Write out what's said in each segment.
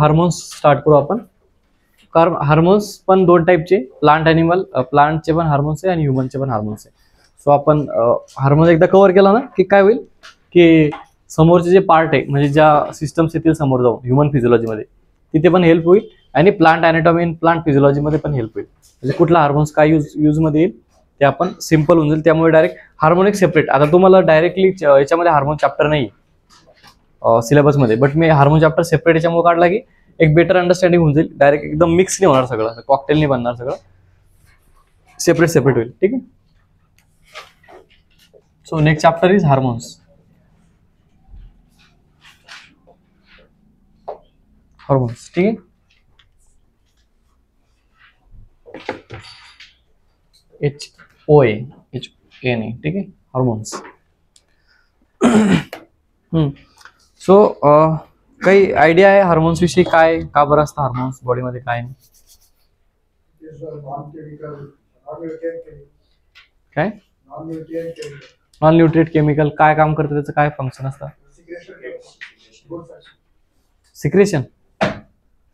Hormones start करू आपण. कारण हार्मोन्स पण दोन टाईपचे, प्लांटचे पण हार्मोन्स आहे आणि ह्युमनचे पण हार्मोन्स आहे. सो आपण हार्मोन्स एकदा कव्हर केला ना की काय होईल की समोरचे जे पार्ट आहे म्हणजे ज्या सिस्टम्स येतील समोर जाऊन ह्युमन फिजिओलॉजीमध्ये तिथे पण हेल्प होईल आणि प्लांट अॅनाटॉमी आणि प्लांट फिजिओलॉजीमध्ये पण हेल्प होईल. म्हणजे कुठला हार्मोन्स काय यूजमध्ये येईल ते आपण सिम्पल होऊन जाईल. त्यामुळे डायरेक्ट हार्मोनिक सेपरेट. आता तुम्हाला डायरेक्टली याच्यामध्ये हार्मोन चॅप्टर नाही सिलेबसमध्ये, बट मी हार्मोन चॅप्टर सेपरेट याच्यामुळे काढला की एक बेटर अंडरस्टँडिंग होऊन जाईल. डायरेक्ट एकदम मिक्स नाही होणार, सगळं कॉकटेल नाही बनणार, सगळं सेपरेट होईल. ठीक आहे. So next chapter is hormones. ठीक आहे. HOA ठीक आहे, हार्मोन्स. सो काही आयडिया आहे हार्मोन्स विषयी, काय का बरं असतं हार्मोन्स बॉडीमध्ये, काय नाही काय नॉन न्यूट्रिएंट केमिकल, काय काम करतं, त्याचं काय फंक्शन असतं?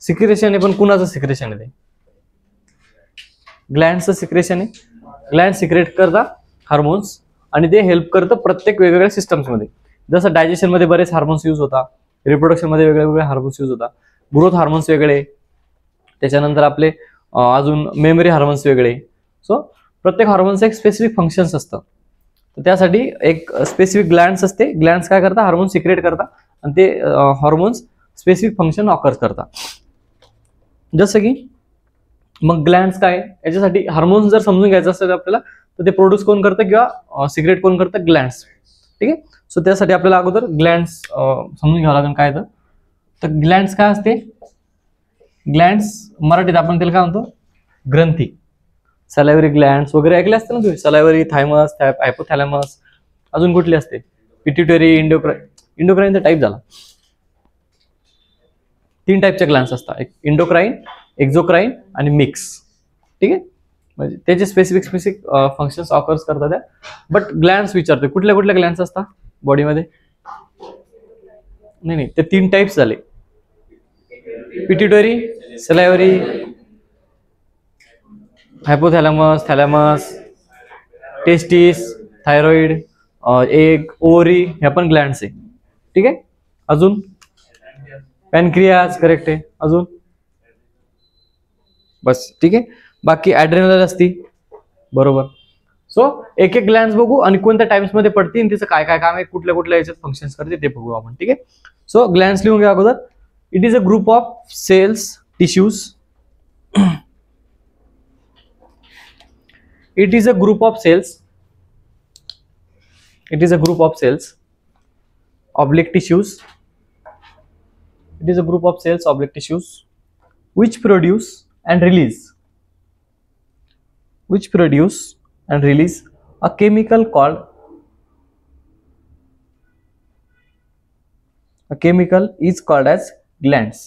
सिक्रेशन आहे, पण कुणाचं सिक्रेशन आहे? ते ग्लँडचं सिक्रेशन आहे. ग्लँड सिक्रेट करता हार्मोन्स आणि ते हेल्प करतं प्रत्येक वेगवेगळ्या सिस्टम्समध्ये. जसं डायजेशन मध्ये बरेच हार्मोन्स यूज होता, रिप्रोडक्शन मध्ये वेगवेगळे हार्मोन्स यूज होता, ग्रोथ हार्मोन्स वेगळे, त्याच्यानंतर आपले अजून मेमरी हार्मोन्स वेगळे. सो प्रत्येक हार्मोन्सचं एक स्पेसिफिक फंक्शन्स असतं. तर त्यासाठी एक स्पेसिफिक ग्लँड्स असते. ग्लँड्स काय करतात? हार्मोन्स सिक्रेट करतात आणि ते हार्मोन्स स्पेसिफिक फंक्शन ऑकर करतात. जसं की मग ग्लँड्स काय, याच्यासाठी हार्मोन्स जर समजून घ्यायचं असेल आपल्याला तर ते प्रोड्यूस कोण करतं किंवा सिक्रेट कोण करतं? ग्लँड्स. ठीक आहे. सो त्यासाठी आपल्याला अगोदर ग्लँड्स समजून घ्यावं लागेल काय तर ग्लँड्स काय असते? ग्लँड्स मराठीत आपण त्याला काय म्हणतो? ग्रंथी. सलायव्हरी ग्लँड्स वगैरे ऐकले असते ना तुम्ही, सलायव्हरी, थायमस, हायपोथॅलॅमस, अजून कुठली असते? पिट्युटरी, इंडोक्राईनचा टाईप झाला. 3 टाईपचे ग्लँड्स असतात, एक इंडोक्राईन, एक्झोक्राईन आणि मिक्स. ठीक आहे. म्हणजे त्याचे स्पेसिफिक फंक्शन्स ऑकर्स करतात त्या. बट ग्लँड्स विचारते कुठल्या ग्लँड्स असतात बॉडीमध्ये? नाही, ते 3 टाईप्स झाले, pituitary, salivary, hypothalamus, thalamus, testis, thyroid, egg, ovary, ह्या पण ग्लँड्स आहे. ठीक आहे. अजून पॅनक्रियाज, करेक्ट आहे. अजून बस. ठीक आहे. बाकी ऍड्रेनल असती, बरोबर. सो एक ग्लँड्स बघू आणि कोणत्या टाइम्स मध्ये पडतील, त्याचं काय काय काम आहे, कुठल्या याच्यात फंक्शन्स करते ते बघू आपण. ठीक आहे. सो ग्लँड्स लिहून घ्या अगोदर. It is a group of cells, tissues. It is a group of cells. It is a group of cells, oblique tissues. It is a group of cells, oblique tissues, which produce and release a chemical is called as glands.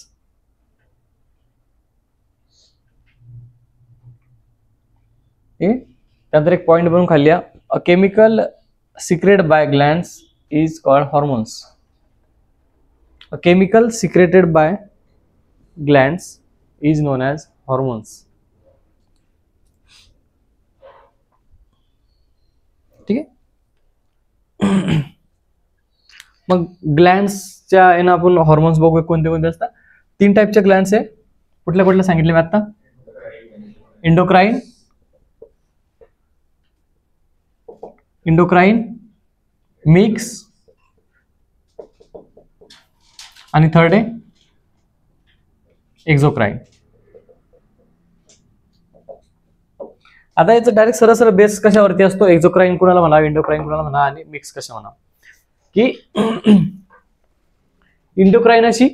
त्यानंतर एक point बनवून खाली, a chemical secreted by glands is called hormones. A chemical secreted by glands is non as hormones. ठीक आहे. मग ग्लँड्सच्या यानं आपण hormones बघूया कोणते असतात. 3 टाईपचे ग्लँड्स आहे. कुठल्या सांगितले मी आता? इंडोक्राईन, मिक्स आणि थर्ड आहे एक्झोक्राईन. आता याचं डायरेक्ट सरळ बेस कशावरती असतो? एक्झोक्राईन कुणाला म्हणा, इंडोक्राईन कुणाला म्हणा आणि मिक्स कशा म्हणा. की इंडोक्राईन अशी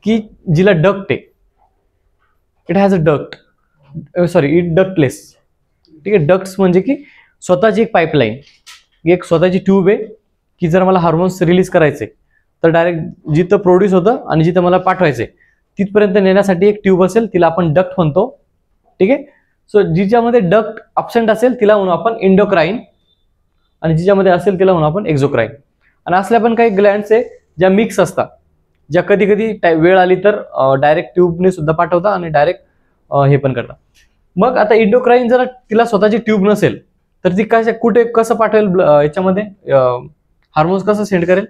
की जिला डक्ट आहे, it has a duct, it ductless. ठीक आहे. डक्ट्स म्हणजे की स्वतःची एक पाईपलाईन, एक स्वतःची ट्यूब आहे की जर मला हार्मोन्स रिलीज करायचे तर डायरेक्ट जिथं प्रोड्यूस होतं आणि जिथं मला पाठवायचंय तिथपर्यंत नेण्यासाठी एक ट्यूब असेल, तिला आपण डक्ट म्हणतो. ठीक आहे. सो जिच्यामध्ये डक्ट अब्सेंट असेल तिला म्हणू आपण इंडोक्राईन आणि जिच्यामध्ये असेल तिला म्हणू आपण एक्झोक्राईन. आणि असल्या पण काही ग्लँड्स आहे ज्या मिक्स असतात, ज्या कधी कधी वेळ आली तर डायरेक्ट ट्यूबने सुद्धा पाठवता आणि डायरेक्ट हे पण करता. मग आता इंडोक्राईन जर तिला स्वतःची ट्यूब नसेल तर ती कुठे कसं पाठवेल याच्यामध्ये हार्मोन्स कसं सेंड करेल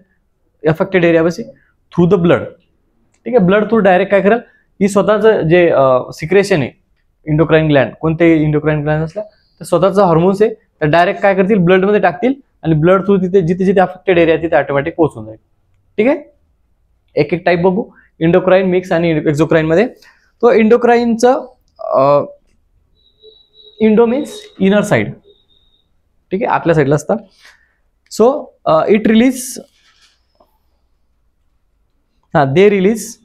अफेक्टेड एरियापाशी? Through the blood. ठीक आहे, ब्लड थ्रू डायरेक्ट काय करेल, ही स्वतःचं जे सिक्रेशन आहे इंडोक्राईन ग्लॅन्ड, कोणते इंडोक्राईन ग्लॅन्ड असला तर स्वतःचा हार्मोन्स आहे तर डायरेक्ट काय करतील, ब्लडमध्ये टाकतील आणि ब्लड थ्रू तिथे जिथे जिथे अफेक्टेड एरिया तिथे ऑटोमॅटिक पोहोचून जाईल. ठीक आहे, एक एक टाईप बघू इंडोक्राईन, मिक्स आणि एक्झोक्राईन मध्ये. तो इंडोक्राईनचं इंडो मीन्स इनर साइड. ठीक आहे, आतल्या साईडला असतात. So it release, they release,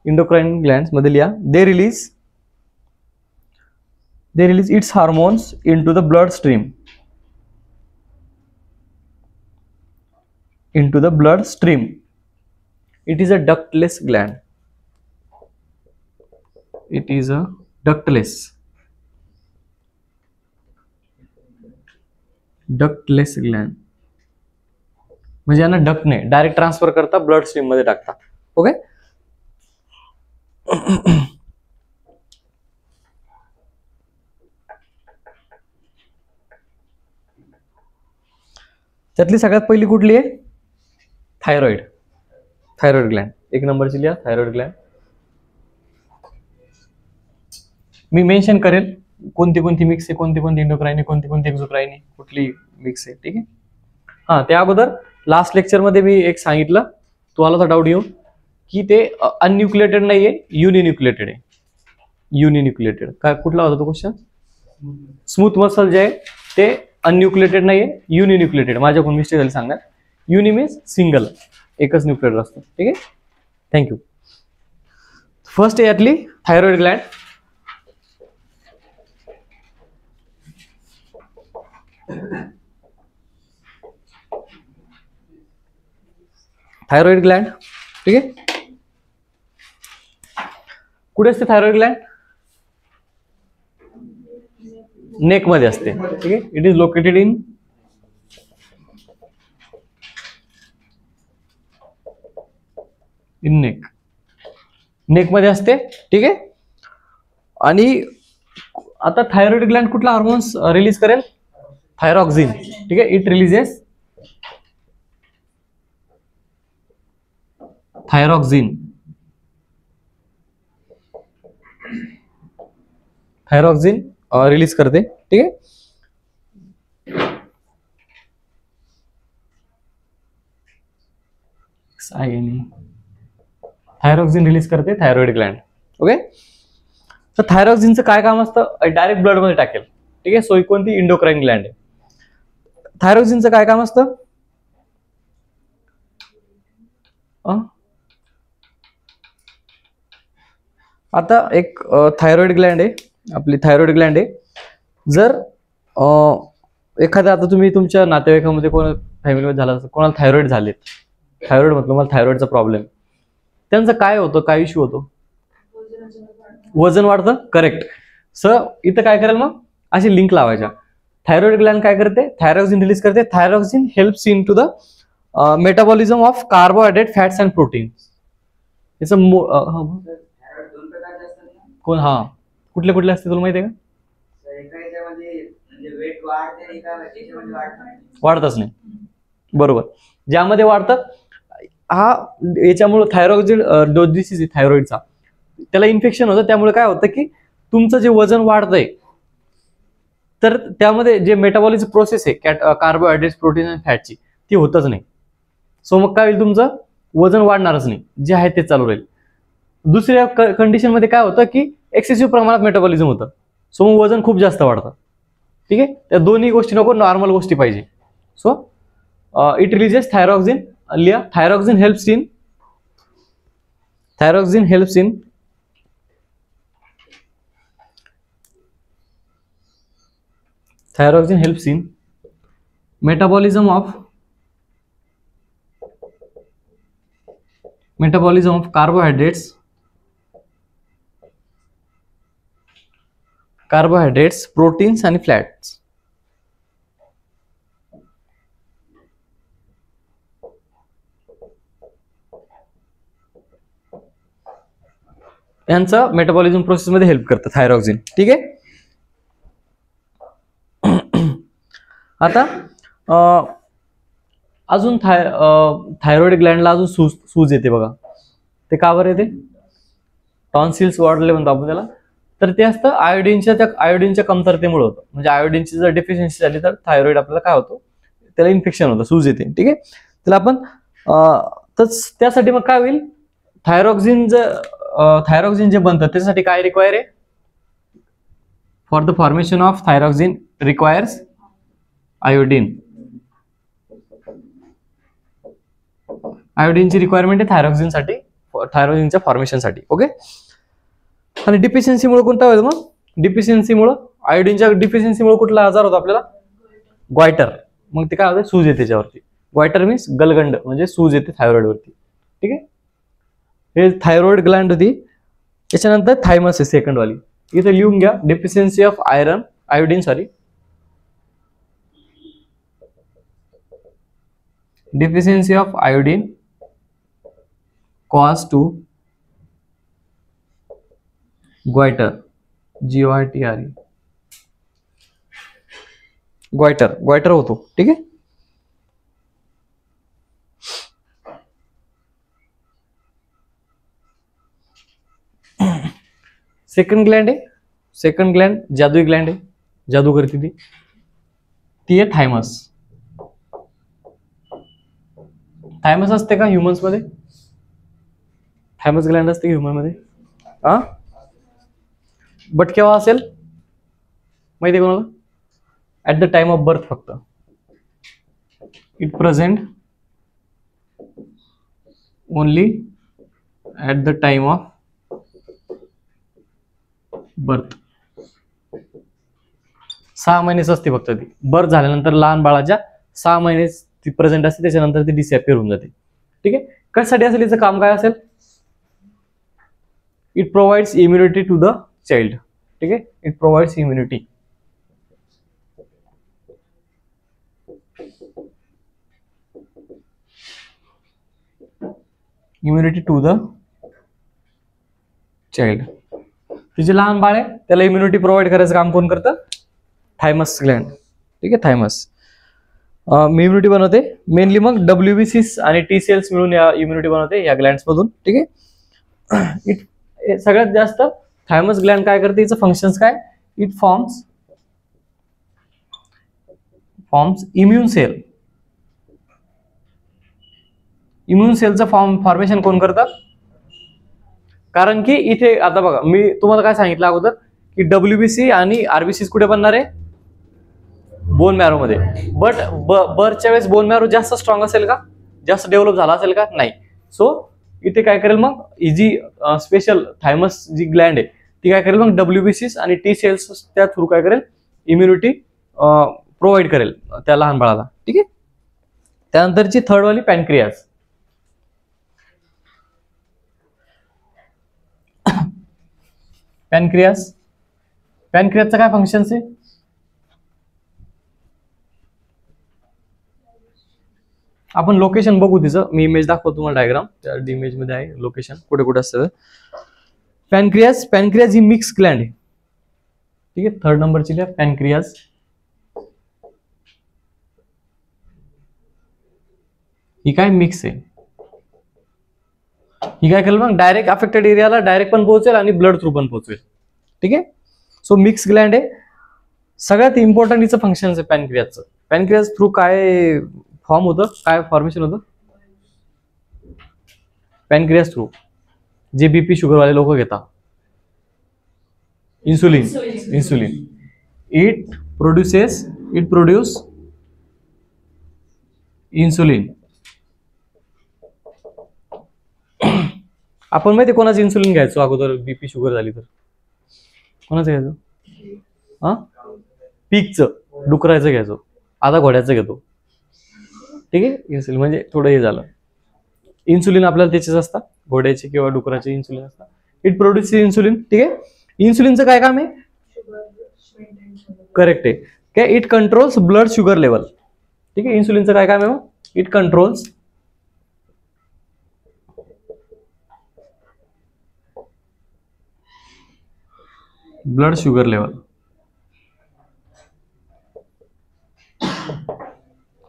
endocrine glands मध्ये लिहा, they release its hormones into the blood stream. Into the blood stream. It is a ductless gland. It is a ductless gland. म्हणजे यांना डक्टने direct transfer करता blood stream मध्ये टाकता. Okay, त्यातली सगळ्यात पहिली कुठली आहे? थायरॉइड. थायरॉइड ग्लॅन्ड एक नंबरची लिहा, थायरॉइड ग्लॅन्ड. मी मेन्शन करेल कोणती कोणती मिक्स आहे, कोणती कोणती इंडोक्राईन आहे, कोणती कोणती एक्झोक्राईन आहे, कुठली मिक्स आहे. ठीक आहे, त्या अगोदर लास्ट लेक्चर मध्ये मी एक सांगितलं, तुम्हाला तर डाऊट येऊन, की ते अनन्यूक्लिएटेड नाहीये, युनिन्यूक्लिएटेड आहे. युनिन्यूक्लिएटेड काय कुठला होता तो क्वेश्चन? स्मूथ मसल जे आहे ते अनन्यूक्लिएटेड नाहीये, युनिन्यूक्लिएटेड. माझ्याकडून मिस्टेक झाली सांगण्यात. युनि मीन्स सिंगल, एकच न्यूक्लिएटेड असतो. ठीक आहे, थँक्यू. फर्स्ट आहे यातली थायरॉइड ग्लॅन्ड. थायरॉइड ग्लॅन्ड. ठीक आहे, कुठे असते थायरॉइड ग्लॅन्ड? नेक मध्ये असते. ठीक आहे, it is located in neck. Neck मध्ये असते. ठीक आहे, आणि आता थायरॉइड ग्लॅन्ड कुठला हार्मोन्स रिलीज करेल? थायरॉक्सिन. ठीक आहे, it releases thyroxine. Thyroxine release करते. ठीक आहे, थायरॉक्सिन रिलीज करते थायरॉइड ग्लॅन्ड. ओके, तर थायरॉक्सिनचं काय काम असतं? डायरेक्ट ब्लड मध्ये टाकेल. ठीक आहे, सो कोणती इंडोक्राईन ग्लॅन्ड आहे. थायरॉक्सिनचं काय काम असतं? आता एक थायरॉइड ग्लॅन्ड आहे, आपली थायरॉइड ग्लॅन्ड आहे. जर एखाद्या, आता तुम्ही तुमच्या नातेवाईकामध्ये कोण फॅमिलीमध्ये झाला असेल, कोणाला थायरॉइड झाले, थायरॉइड म्हटलं मला थायरॉइडचा प्रॉब्लेम, त्यांचं काय होतं, काय इश्यू होतो? वजन वाढतं. करेक्ट. इथं काय करेल मग? अशी लिंक लावायच्या. थायरॉइड ग्लॅन्ड काय करते? थायरॉक्सिन रिलीज करते. Thyroxine helps in to the metabolism of carbohydrate, fats and protein. याचं कोण? कुठले कुठले असते तुला माहिती आहे का? वाढतच नाही. बरोबर, ज्यामध्ये वाढतात याच्यामुळे थायरॉइड डिसीज आहे थायरॉइडचा, त्याला इन्फेक्शन होतं. त्यामुळे काय होतं की तुमचं जे वजन वाढतंय तर त्यामध्ये जे मेटाबॉलिझम प्रोसेस आहे कार्बोहायड्रेट्स, प्रोटीन आणि फॅटची, ती होतच नाही. सो मग काय होईल? तुमचं वजन वाढणारच नाही, जे आहे ते चालू राहील. दुसऱ्या कंडिशन मध्ये काय होतं की एक्सेसिव्ह प्रमाणात मेटाबॉलिझम होतं, सो मग वजन खूप जास्त वाढतं. ठीक आहे, त्या दोन्ही गोष्टी नको, नॉर्मल गोष्टी पाहिजे. So it releases thyroxine. लिहा, thyroxine helps in metabolism of carbohydrates, proteins and fats. यांचं मेटाबॉलिझम प्रोसेस मध्ये हेल्प करतं थायरॉक्सिन. ठीक आहे. आता अजून थायरॉइड ग्लँडला अजून सूज येते बघा. ते का बरं येते? टॉन्सिल्स वाढले म्हणतो आपण त्याला. तर ते असतं आयोडीनच्या कमतरतेमुळे होतं. म्हणजे आयोडीनची जर डेफिशियन्सी झाली तर थायरॉइड आपल्याला काय होतं, त्याला इन्फेक्शन होतं, सूज येते. ठीक आहे. त्याला आपण तर त्यासाठी मग काय होईल, थायरॉक्सिन जे बनतं त्यासाठी काय रिक्वायर आहे? For the formation of thyroxine requires iodine. आयोडीनची रिक्वायरमेंट आहे थायरॉक्सिनच्या फॉर्मेशनसाठी. ओके. आणि डिफिशियन्सीमुळे कोणता होईल मग? आयोडीनच्या डिफिशियन्सीमुळे कुठला आजार होतो आपल्याला? ग्वायटर. मग ते काय होतं? सूज येते त्याच्यावरती. ग्वायटर मीन्स गलगंड, म्हणजे सूज येते थायरॉइड वरती. ठीक आहे. हे थायरॉइड ग्लँड होती. त्याच्यानंतर थायमस आहे सेकंड वाली. इथे लिहून घ्या, deficiency of iodine deficiency of iodine cause to goiter, GOITRE. goiter होतो. ठीक आहे. सेकंड ग्लँड जादुई ग्लँड आहे, जादू करते ती आहे थायमस. थायमस असते का ह्युमन्स मध्ये? थायमस ग्लँड असते ह्युमन मध्ये? बट केव्हा असेल माहिती आहे कोणाला? At the time of birth फक्त. It present only at the time of birth. 6 महिनेच असते फक्त ती. बर्थ झाल्यानंतर लहान बाळाच्या 6 महिने ती प्रेझेंट असते, त्याच्यानंतर ती डिसअपिअर होऊन जाते. ठीक आहे. कशासाठी असेल याचं काम? काय असेल? It provides immunity to the child. ठीक आहे. It provides immunity. To the child. तिचे लहान बाळ आहे त्याला इम्युनिटी प्रोव्हाइड करायचं काम कोण करतं? Thymus Gland. ठीक आहे. थायमस इम्युनिटी बनवते मेनली. मग WBCs आणि T सेल्स मिळून या इम्युनिटी बनवते या ग्लँड्स मधून. ठीक आहे. सगळ्यात जास्त थायमस ग्लँड काय करते? इचं फंक्शन्स काय? It forms immune cell. Immune सेलचं फॉर्मेशन कोण करतं? कारण की इथे आता बघा, मी तुम्हाला काय सांगितलं अगोदर की WBC आणि RBCs कुठे बनणार आहे? बोन मॅरो मध्ये. बट बर्थच्या वेळेस बोन मॅरो जास्त स्ट्रॉंग असेल का? जास्त डेव्हलप झाला असेल का? नाही. सो इथे काय करेल मग, ही जी स्पेशल थायमस जी ग्लँड आहे ती काय करेल मग, WBCs आणि T सेल्स त्या थ्रू काय करेल? इम्युनिटी प्रोव्हाइड करेल त्या लहान बाळाला. ठीक आहे. त्यानंतरची थर्ड वाली पॅनक्रियाज. पॅनक्रियाजचं काय फंक्शन्स आहे? आपण लोकेशन बघू तिचं. मी इमेज दाखवतो तुम्हाला, डायग्राम त्या इमेज मध्ये आहे लोकेशन कुठे कुठे असतं. पॅनक्रियाज ही मिक्स ग्लँड आहे. ठीक आहे. थर्ड नंबरची लिहा पॅनक्रियाज. ही काय मिक्स आहे. ही काय करेल मग, डायरेक्ट अफेक्टेड एरियाला डायरेक्ट पण पोहोचेल आणि ब्लड थ्रू पण पोहोचेल. ठीक आहे. सो मिक्स ग्लँड आहे. सगळ्यात इम्पॉर्टंट हिचं फंक्शन आहे पॅनक्रियाजचं. पॅनक्रियाज थ्रू काय फॉर्म होतं, काय फॉर्मेशन होतं? पॅनक्रियाज थ्रू जे BP शुगरवाले लोक घेतात, इन्सुलिन. It produce insulin. आपण माहिती कोणाचं इन्सुलिन घ्यायचो अगोदर BP शुगर झाली तर? कोणाचं घ्यायचो? पिगचं, डुकराचं घ्यायचो. आता घोड्याचं घेतो. ठीक आहे. इन्सुलिन म्हणजे थोडं हे झालं. इन्सुलिन आपल्याला त्याचेच असतात, घोड्याचे किंवा डुकराचे इन्सुलिन असतात. It produce insulin. ठीक आहे. इन्सुलिनचं काय काम आहे? करेक्ट आहे. काय? It controls blood sugar level. ठीक आहे. इन्सुलिनचं काय काम आहे मग? It controls blood sugar level,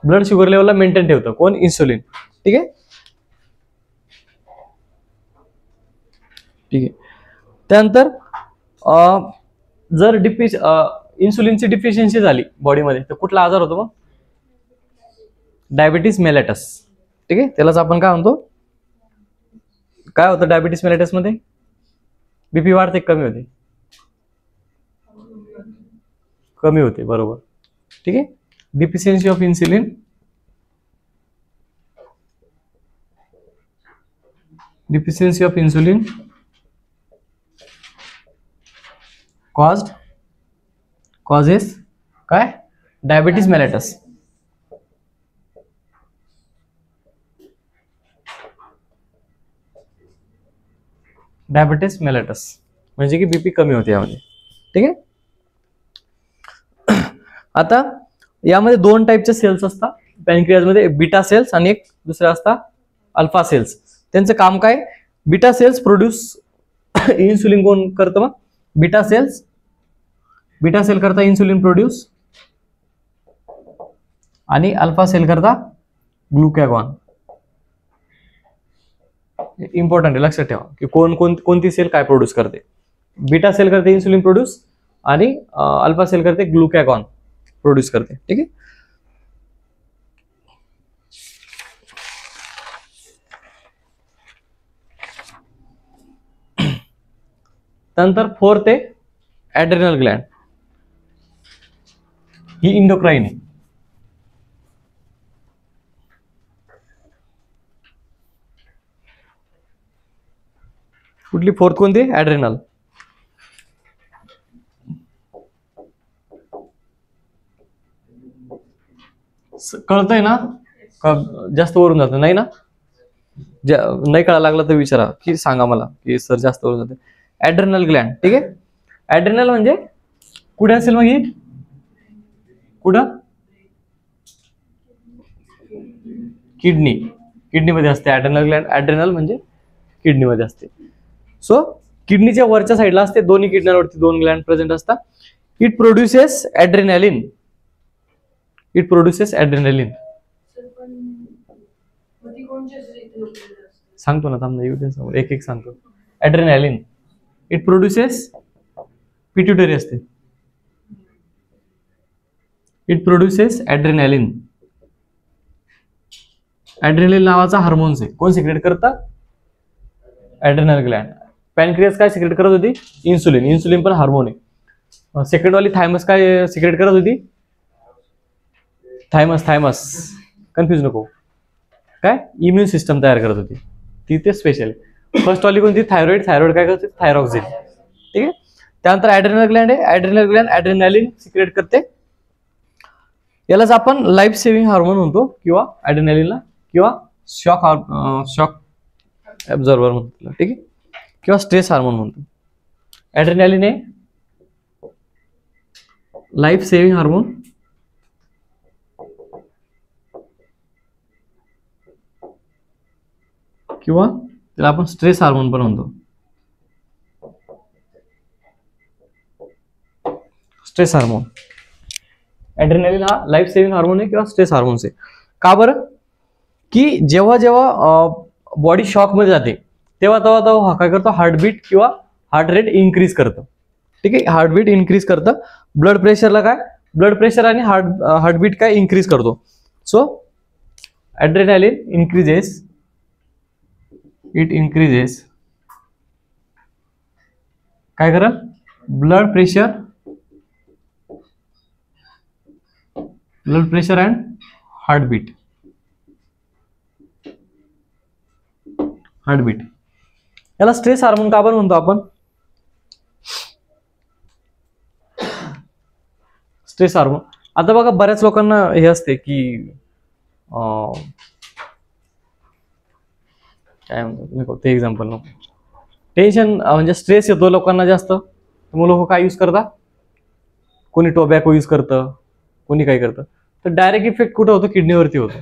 blood sugar लेवलला मेंटेन ठेवतं कोण? इन्सुलिन. ठीक आहे, ठीक आहे. त्यानंतर जर इन्सुलिनची डिफिशियन्सी झाली बॉडीमध्ये तर कुठला आजार होतो? मग डायबिटीज मेलेटस. ठीक आहे, त्यालाच आपण काय म्हणतो? काय होतं डायबिटीज मेलेटस मध्ये? बीपी वाढते कमी होते? कमी होते, बरोबर. ठीक आहे, deficiency of insulin, deficiency of insulin causes काय? Diabetes mellitus. डायबिटीज मेलेटस म्हणजे की बीपी कमी होते यामध्ये. ठीक आहे, आता यामध्ये दोन टाईपचे सेल्स असतात पॅनक्रियाजमध्ये, बीटा सेल्स आणि एक दुसरा असता अल्फा सेल्स. त्यांचं काम काय? बीटा सेल्स प्रोड्यूस इन्सुलिन कोण करतं? मग बीटा सेल करता इन्सुलिन प्रोड्यूस आणि अल्फा सेल करता ग्लुकॅगॉन. इम्पॉर्टंट आहे, लक्षात ठेवा की कोणती सेल काय प्रोड्यूस करते. बीटा सेल करते इन्सुलिन प्रोड्यूस आणि अल्फा सेल करते ग्लुकॅगॉन प्रोड्यूस करते. ठीक आहे, त्यानंतर फोर्थ आहे ऍड्रेनल ग्लॅन्ड. ही इंडोक्राइन आहे. कुठली? फोर्थ कोणती? ऍड्रेनल. कळतंय ना? का जास्त वरून जातं? नाही ना? नाही कळायला लागलं तर विचारा की सांगा मला की सर जास्त वरून जाते. ऍड्रेनल ग्लॅन्ड. ठीक आहे, ऍड्रेनल म्हणजे कुठे असेल मग? ही कुठं? किडनीमध्ये असते ऍड्रेनल ग्लॅन्ड. ऍड्रेनल म्हणजे किडनीमध्ये असते. सो किडनीच्या वरच्या साईडला असते, दोन्ही किडन्यांवरती दोन ग्लॅन्ड प्रेझेंट असतात. It produces adrenaline. सांगतो ना, थांब, एक एक सांगतो. ऍड्रेनॅलिन इट प्रोड्युसेस, पिट्युटरी असते. It produces adrenaline. ऍड्रेनॅलिन नावाचा हार्मोन्स आहे. कोण सिक्रेट करतं? ऍड्रेनल ग्लॅन्ड. पॅनक्रियास काय सिक्रेट करत होती? इन्सुलिन पण हार्मोन आहे. सेकंड वाली थायमस काय सिक्रेट करत होती? थायमस कन्फ्युज नको. काय? इम्युन सिस्टम तयार करत होती ती, ते स्पेशल. फर्स्ट वाली कोणती? थायरॉइड काय करते? थायरॉक्सिन. ठीक आहे, त्यानंतर ऍड्रेनल ग्लॅन्ड आहे. ऍड्रेनल ग्लॅन्ड ऍड्रेनॅलिन सिक्रेट करते. यालाच आपण लाईफ सेव्हिंग हार्मोन म्हणतो, किंवा ऍड्रेनॅलिनला, किंवा शॉक ऍब्झॉर्बर म्हणतो. ठीक आहे, किंवा स्ट्रेस हार्मोन म्हणतो. ऍड्रेनॅलिन आहे लाईफ सेव्हिंग हार्मोन, किंवा त्याला आपण स्ट्रेस हार्मोन पण म्हणतो. Stress hormone. ऍड्रेनॅलिन हा लाईफ सेव्हिंग हार्मोन आहे किंवा स्ट्रेस हार्मोन्स आहे. का बरं? की जेव्हा बॉडी शॉक मध्ये जाते तेव्हा काय करतो? हार्टबीट किंवा हार्ट रेट इन्क्रीज करतं. ठीक आहे, हार्टबीट इन्क्रीज करतं. ब्लड प्रेशरला काय? ब्लड प्रेशर आणि हार्टबीट काय इन्क्रीज करतो. सो ऍड्रेनॅलिन इन्क्रीजेस, इट इन्क्रीजेस काय करा? Blood pressure and heartbeat. याला स्ट्रेस हार्मोन का बरं म्हणतो आपण? Stress hormone. आता बघा, बऱ्याच लोकांना हे असते की काय म्हणतो ते एक्झाम्पल नको. टेन्शन म्हणजे स्ट्रेस येतो लोकांना जास्त, मग लोक काय यूज करतात? कोणी टोबॅको यूज करतं, कोणी काय करतं. तर डायरेक्ट इफेक्ट कुठं होतो? किडनीवरती होतो.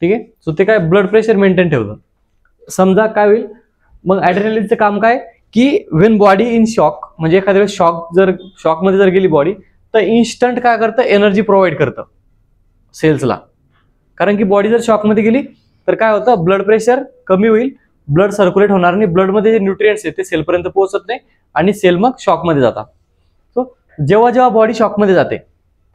ठीक आहे, सो ते काय? ब्लड प्रेशर मेंटेन ठेवतं. समजा काय होईल मग? ऍड्रेनॅलिनचं काम काय? की वेन बॉडी इन शॉक, म्हणजे एखाद्या वेळेस शॉकमध्ये जर गेली बॉडी, तर इन्स्टंट काय करतं, एनर्जी प्रोव्हाइड करतं सेल्सला. कारण की बॉडी जर शॉकमध्ये गेली तर काय होतं, ब्लड प्रेशर कमी होईल, ब्लड सर्क्युलेट होणार नाही, ब्लडमध्ये जे न्यूट्रिएंट्स आहेत ते सेलपर्यंत पोहोचत नाही आणि सेल मग शॉकमध्ये जातात. सो जेव्हा बॉडी शॉकमध्ये जाते,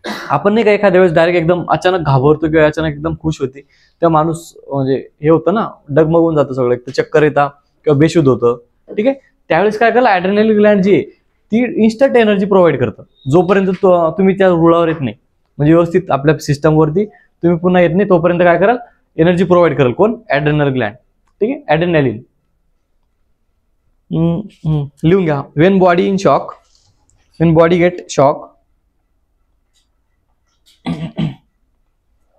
आपण नाही का एखाद्या वेळेस डायरेक्ट एकदम अचानक घाबरतो किंवा अचानक एकदम खुश होती, तेव्हा माणूस म्हणजे हे होतं ना, डगमगून जातं सगळं, एक तर चक्कर येतात किंवा बेशुद्ध होतं. ठीक आहे, त्यावेळेस काय करायला, ॲड्रेनालिन ग्लँड जी आहे ती इन्स्टंट एनर्जी प्रोव्हाइड करतं. जोपर्यंत तुम्ही त्या रुळावर येत नाही, म्हणजे व्यवस्थित आपल्या सिस्टमवरती तुम्ही पुन्हा येत नाही, तोपर्यंत काय कराल, एनर्जी प्रोव्हाइड करेल कोण, ॲड्रेनल ग्लँड. ठीक आहे, ॲड्रेनालिन. लिहून घ्या. Wien body in shock, Wien body get shock,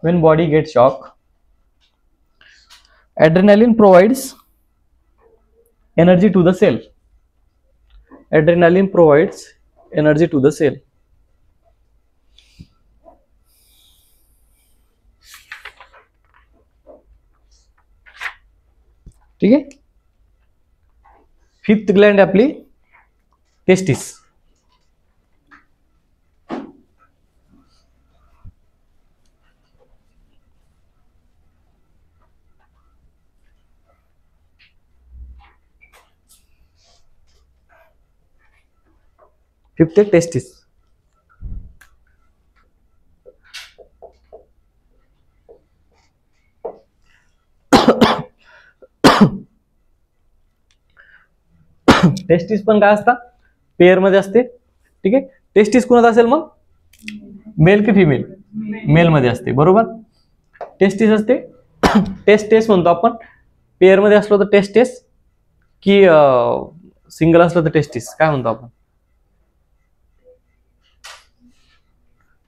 when body gets shock, adrenaline provides energy to the cell. Adrenaline provides energy to the cell. ठीक आहे. फिफ्थ ग्लँड आपली testis. Fifth आहे testis. Testis पण काय असतात, pair मध्ये असते. ठीक आहे, टेस्टिस कोणात असेल मग, मेल की फिमेल, मेल मध्ये असते, बरोबर. टेस्टिस असते, टेस्ट म्हणतो आपण. पेअर मध्ये असलो तर टेस्टिस, की सिंगल असलं तर टेस्टिस काय म्हणतो आपण,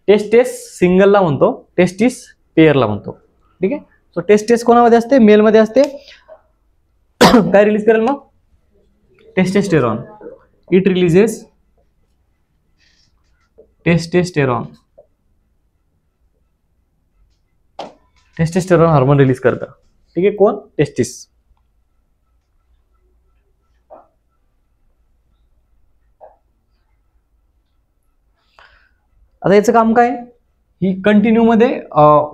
टेस्टिस सिंगलला म्हणतो, टेस्टिस पेअरला म्हणतो. ठीक आहे, सो टेस्टिस कोणामध्ये असते, मेल मध्ये असते. काय रिलीज करेल मग, testosterone. It releases testosterone. Testosterone hormone release करतं. ठीक आहे, कोण, टेस्टिस. आता याचं काम काय, ही कंटिन्यू मध्ये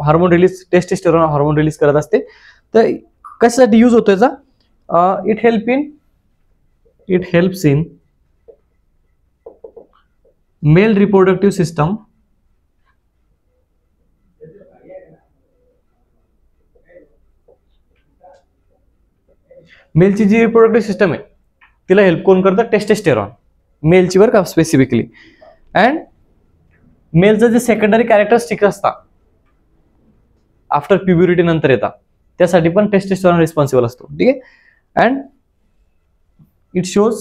hormone release, testosterone hormone release करत असते. तर कशासाठी यूज होतो याचा, it helps in male reproductive system, मेलची जी रिप्रोडक्टिव्ह सिस्टम आहे तिला हेल्प कोण करतं, टेस्टेस्टेरॉन, मेलची बरं का स्पेसिफिकली. अँड मेलचं जे सेकंडरी कॅरेक्टरिस्टिक असतात आफ्टर प्युबरिटी नंतर येतात, त्यासाठी पण टेस्टेस्टेरॉन रिस्पॉन्सिबल असतो. ठीक आहे, and it shows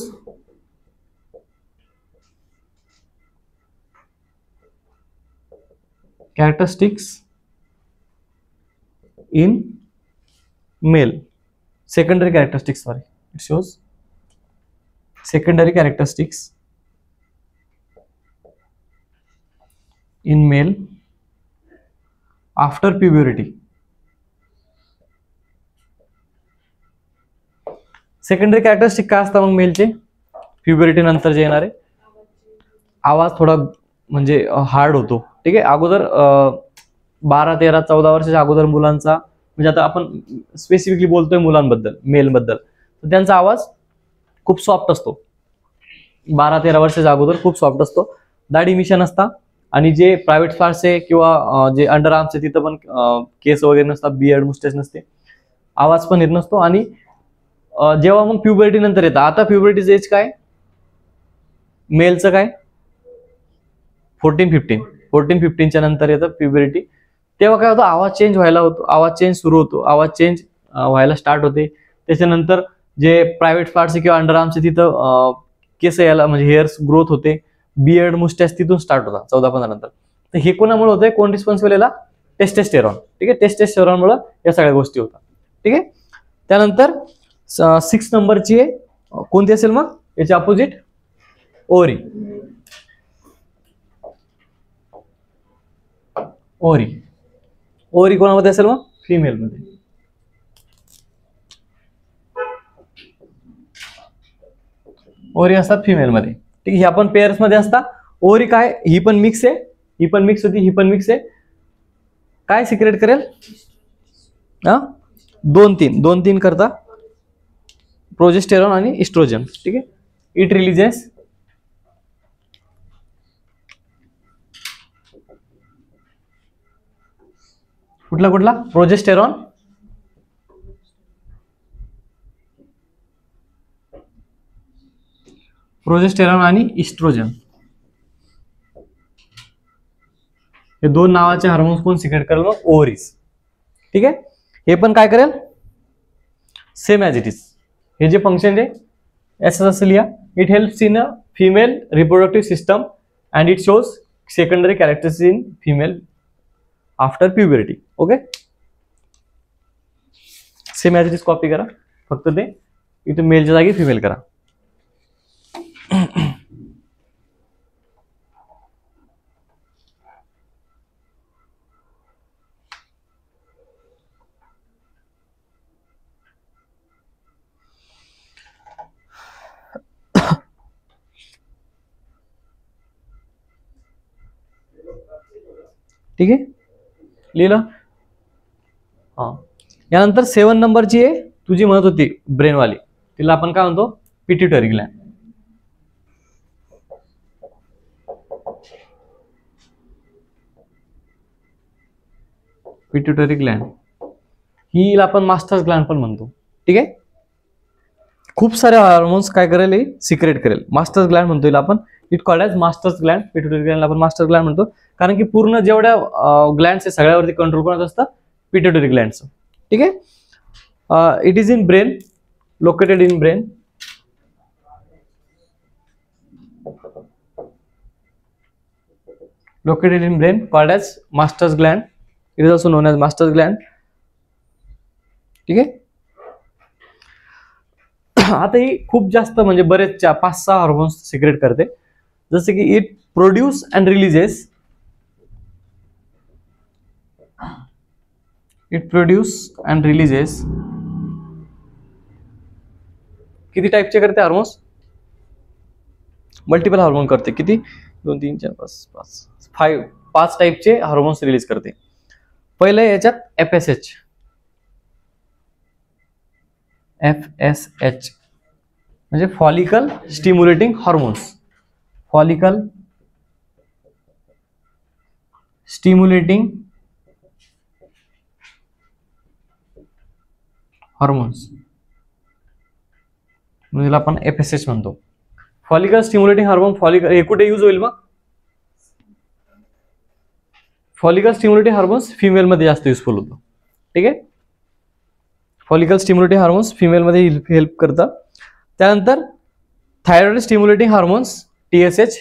characteristics in male, secondary characteristics, sorry, it shows secondary characteristics in male after puberty. Secondary characteristic काय असतात मग मेलचे, प्युबरिटी नंतर जे येणारे, आवाज थोडा म्हणजे हार्ड होतो. ठीक आहे, अगोदर 12, 13, 14 वर्षाच्या अगोदर मुलांचा, म्हणजे आता आपण स्पेसिफिकली बोलतोय मुलांबद्दल, मेलबद्दल, तर त्यांचा आवाज खूप सॉफ्ट असतो. 12, 13 वर्षाच्या अगोदर खूप सॉफ्ट असतो. दाढी मिशन असतात आणि जे प्रायव्हेट पार्ट्स आहे किंवा जे अंडर आर्म्स आहे तिथं पण केस वगैरे नसतात, बियर्ड मुस्टॅच नसते, आवाज पण येत नसतो. आणि जेव्हा मग प्युबरिटी नंतर येतं, आता प्युबरिटीचं एज काय, मेलचं काय 14-15च्या नंतर येतं प्युबरिटी. तेव्हा काय होतं, आवाज चेंज व्हायला होतो, आवाज चेंज सुरू होतो, आवाज चेंज व्हायला स्टार्ट होते. त्याच्यानंतर जे प्रायव्हेट पार्ट्स किंवा अंडर आर्म्स तिथं केस यायला म्हणजे हेअर्स ग्रोथ होते, बियर्ड मुस्टॅच तिथून स्टार्ट होता 14-15 नंतर. तर हे कोणामुळे होतंय, कोण रिस्पॉन्सिबल याला, टेस्टेस्टेरॉन. ठीक आहे, टेस्टेस्टेरॉनमुळे या सगळ्या गोष्टी होतात. ठीक आहे, त्यानंतर 6 नंबरची आहे कोणती असेल मग, याच्या अपोजिट ओरी. ओरी कोणामध्ये असेल मग, फिमेल मध्ये. ओरी असतात फिमेल मध्ये, ठीक आहे. ह्या पण पेअर्स मध्ये असतात. ओरी काय, ही पण मिक्स आहे, ही पण मिक्स होती, ही पण मिक्स आहे. काय सिक्रेट करेल, 2-3 करता प्रोजेस्टेरॉन आणि इस्ट्रोजन, ठीक आहे. इट रिलीजेस कुठला प्रोजेस्टेरॉन, आणि इस्ट्रोजन, हे दोन नावाचे हार्मोन्स कोण सिक्रेट करेल, मग ओव्हरीज, ठीक आहे. हे पण काय करेल, सेम ॲज इट इज. हे जे फंक्शन आहे असं असं लिहा. It helps in a female reproductive system and it shows secondary characteristics in female after puberty. Okay, same as it is copy करा, फक्त ते इथे मेलच्या जागी फिमेल करा. ठीक आहे, लिहिलं. हा, यानंतर 7 नंबरची आहे तुझी म्हणत होती ब्रेनवाली, तिला आपण काय म्हणतो, पिट्युटरी ग्लॅंड. पिट्युटरी ग्लॅंड हिला आपण मास्टर्स ग्लॅंड पण म्हणतो, ठीक आहे. खूप सारे हार्मोन्स काय करेल, सिक्रेट करेल. मास्टर्स ग्लॅंड म्हणतो हिला आपण, it called as masters gland. Pituitary ग्लॅंडला आपण मास्टर्स ग्लॅंड म्हणतो, कारण की पूर्ण जेवढ्या ग्लॅंड्स आहे सगळ्यावरती कंट्रोल करत असतं पिट्युटरी ग्लॅंड्स, ठीक आहे. It is in brain, located in brain. Located in brain, called as master's gland. It is also known as master's gland. ठीक आहे. आता ही खूप जास्त म्हणजे बरेच 5-6 हार्मोन्स सिक्रेट करते, जसे की इट प्रोड्यूस अँड रिलीजेस, किती टाईपचे करते हार्मोन्स, मल्टिपल हार्मोन करते. किती, 2 3 4 5 5 टाईपचे हार्मोन्स रिलीज करते. पहिले याच्यात FSH म्हणजे follicle stimulating hormones. Follicle stimulating hormones म्हणजे आपण FSH म्हणतो. फॉलिकल स्टिम्युलेटिंग हार्मोन, फॉलिकल हे कुठे यूज होईल, मग फॉलिकल स्टिम्युलेटिंग हार्मोन्स फिमेल मध्ये जास्त युजफुल होतं, ठीक आहे. फॉलिकल स्टिम्युलेटिंग हार्मोन्स फिमेल मध्ये हेल्प करतात. त्यानंतर थायरॉइड स्टिम्युलेटिंग हार्मोन्स TSH,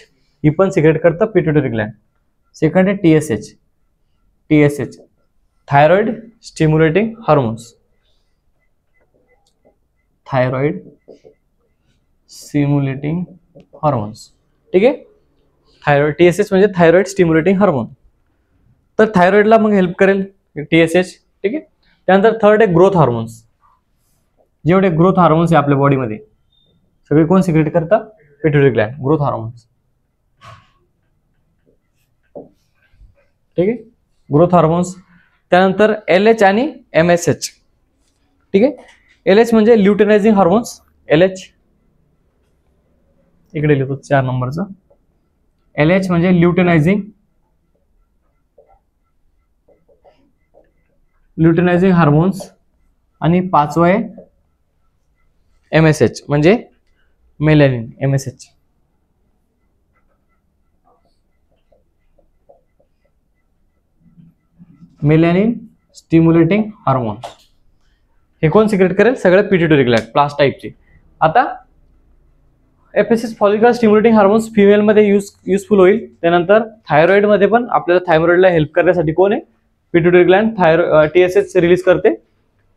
ही पण सिक्रेट करतं पिट्युटरी ग्लॅंड. सेकंड आहे TSH, thyroid stimulating hormones. Thyroid stimulating hormones, ठीक आहे. थायरॉइड TSH म्हणजे थायरॉइड स्टिम्युलेटिंग हार्मोन. तर थायरॉइडला मग हेल्प करेल TSH, ठीक आहे. त्यानंतर थर्ड आहे ग्रोथ हार्मोन्स. जेवढे ग्रोथ हार्मोन्स आहे आपल्या बॉडीमध्ये सगळे कोण सिक्रेट करतात, पिट्युटरी ग्लॅंड, ग्रोथ हार्मोन्स, ठीक आहे. Growth hormones. त्यानंतर LH आणि MSH, ठीक आहे. LH म्हणजे ल्युटेनायझिंग हार्मोन्स. LH इकडे लिहितो 4 नंबरचा. LH म्हणजे ल्युटेनायझिंग हार्मोन्स. आणि 5वं आहे MSH म्हणजे melanin. MSH melanin stimulating hormone. हे कोण सिक्रेट करेल, सगळे पिट्युटरी ग्लॅंड, प्लास टाईपचे. आता FSH follicle stimulating hormones female मध्ये युजफुल होईल. त्यानंतर थायरॉइड मध्ये पण आपल्याला थायरॉइडला हेल्प करण्यासाठी कोण आहे, पिट्युटरी ग्लॅंड. TSH रिलीज करते.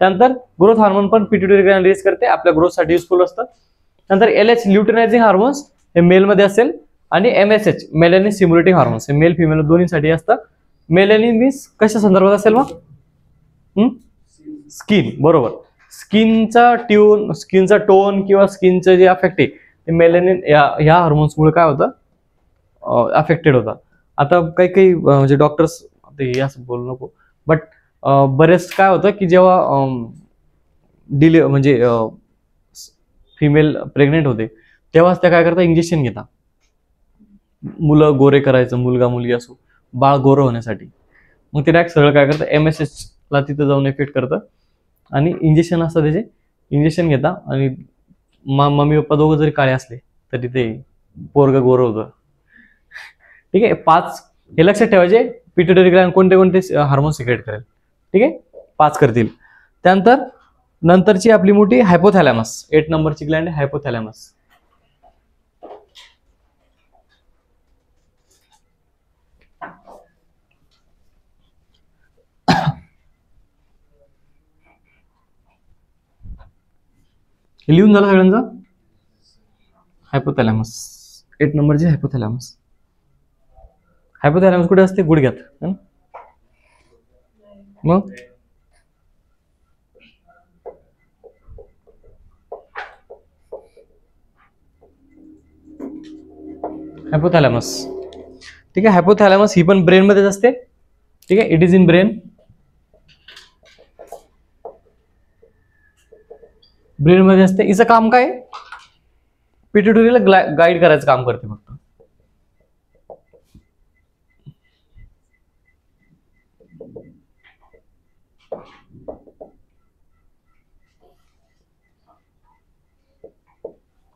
त्यानंतर ग्रोथ हार्मोन पण पिट्युटरी ग्लॅंड रिलीज करते, आपल्या ग्रोथ साठी युजफुल असतात. नंतर LH ल्युटेनायझिंग हार्मोन्स हे मेल मध्ये असेल, आणि MSH मेलॅनिन स्टिम्युलेटिंग हार्मोन्स हे मेल फिमेल दोन्हीसाठी असतात. मेलॅनिन मीन्स कशा संदर्भात असेल, मग स्किन, बरोबर. स्किनचा टोन किंवा स्किनचं जे अफेक्ट आहे ते मेलेनिन ह्या हार्मोन्समुळे काय होतं, अफेक्टेड होता. आता काही काही म्हणजे डॉक्टर्स ते असं बोलू नको, बट बरेच काय होतं की जेव्हा म्हणजे फिमेल प्रेग्नेंट होते तेव्हाच त्या काय करतात, इंजेक्शन घेतात. मुलं गोरे करायचं, मुलगा मुलगी असो, बाळ गोरं होण्यासाठी. मग ते डायरेक्ट सगळं काय करतं, MSH ला तिथं जाऊन इफेक्ट करतं आणि इंजेक्शन असतं त्याचे, इंजेक्शन घेता आणि मम्मी पप्पा दोघं जरी काळे असले तरी ते पोरगं गोरं होतं. ठीक आहे. 5 हे लक्षात ठेवायचे, पिट्युटरी ग्लॅंड कोणते कोणते हार्मोन सिक्रेट करेल. ठीक आहे, 5 करतील. त्यानंतर नंतरची आपली मोठी हायपोथॅलॅमस, 8 नंबरची ग्लॅंड आहे हायपोथॅलॅमस. लिहून झालं सगळ्यांचं? हायपोथॅलॅमस, 8 नंबरची हायपोथॅलॅमस. हायपोथॅलॅमस कुठे असते? गुडघ्यात. मग हायपोथॅलॅमस, ठीक आहे. हायपोथॅलॅमस ही पण ब्रेन मध्येच असते. ठीक आहे, it is in brain. Brain मध्ये असते. हिचं काम काय? पिट्युटरीला गाईड करायचं काम करते फक्त.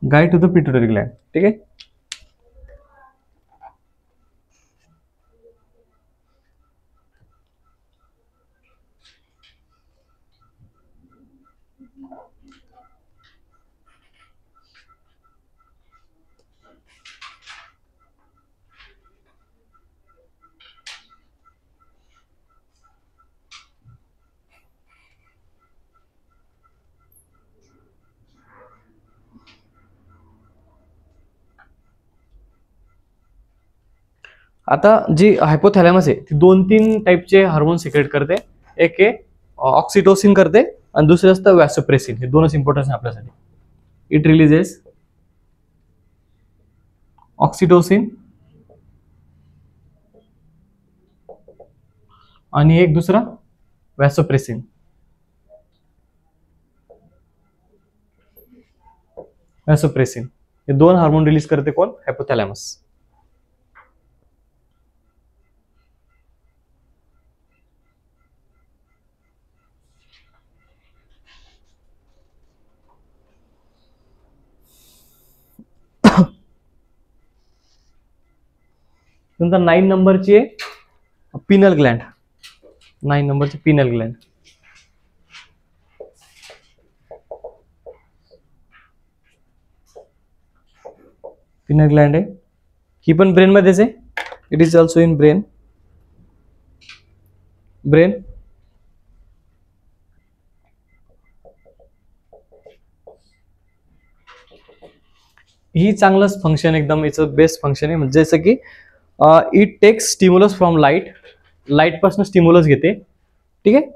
Guide to the pituitary gland. ठीक आहे. आता जी हायपोथॅलॅमस आहे ती 2-3 टाईपचे हार्मोन सिक्रेट करते. एक आहे ऑक्सिटोसिन करते आणि दुसरं असतं वॅसोप्रेसिन. हे दोनच इम्पॉर्टन्स आहे आपल्यासाठी. इट रिलीजेस ऑक्सिटोसिन आणि एक दुसरा वॅसोप्रेसिन. वॅसोप्रेसिन हे 2 हार्मोन रिलीज करते कोण? हायपोथॅलॅमस. नंतर 9 नंबरची आहे पिनल ग्लँड. 9 नंबरची पिनल ग्लँड. पिनल ग्लँड आहे, ही पण ब्रेन मध्येच आहे. It is also in brain. Brain ही चांगलंच फंक्शन, एकदम याचं बेस्ट फंक्शन आहे. म्हणजे जसं की it takes stimulus from light. Light पासून स्टिम्युलस घेते. ठीक आहे.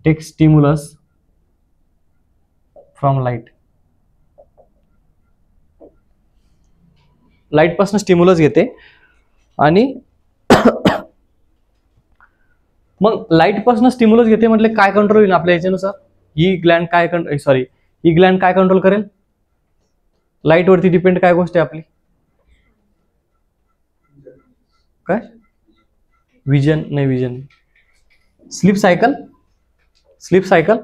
Take stimulus from light. Light पासून स्टिम्युलस घेते आणि मग लाईट पासून स्टिम्युलस घेते म्हटले काय कंट्रोल होईल आपल्या याच्यानुसार? ही ग्लँड काय ही ग्लँड काय कंट्रोल करेल? लाईट वरती डिपेंड काय गोष्ट आहे आपली? काय? विजन नाही, vision, sleep cycle. Sleep cycle.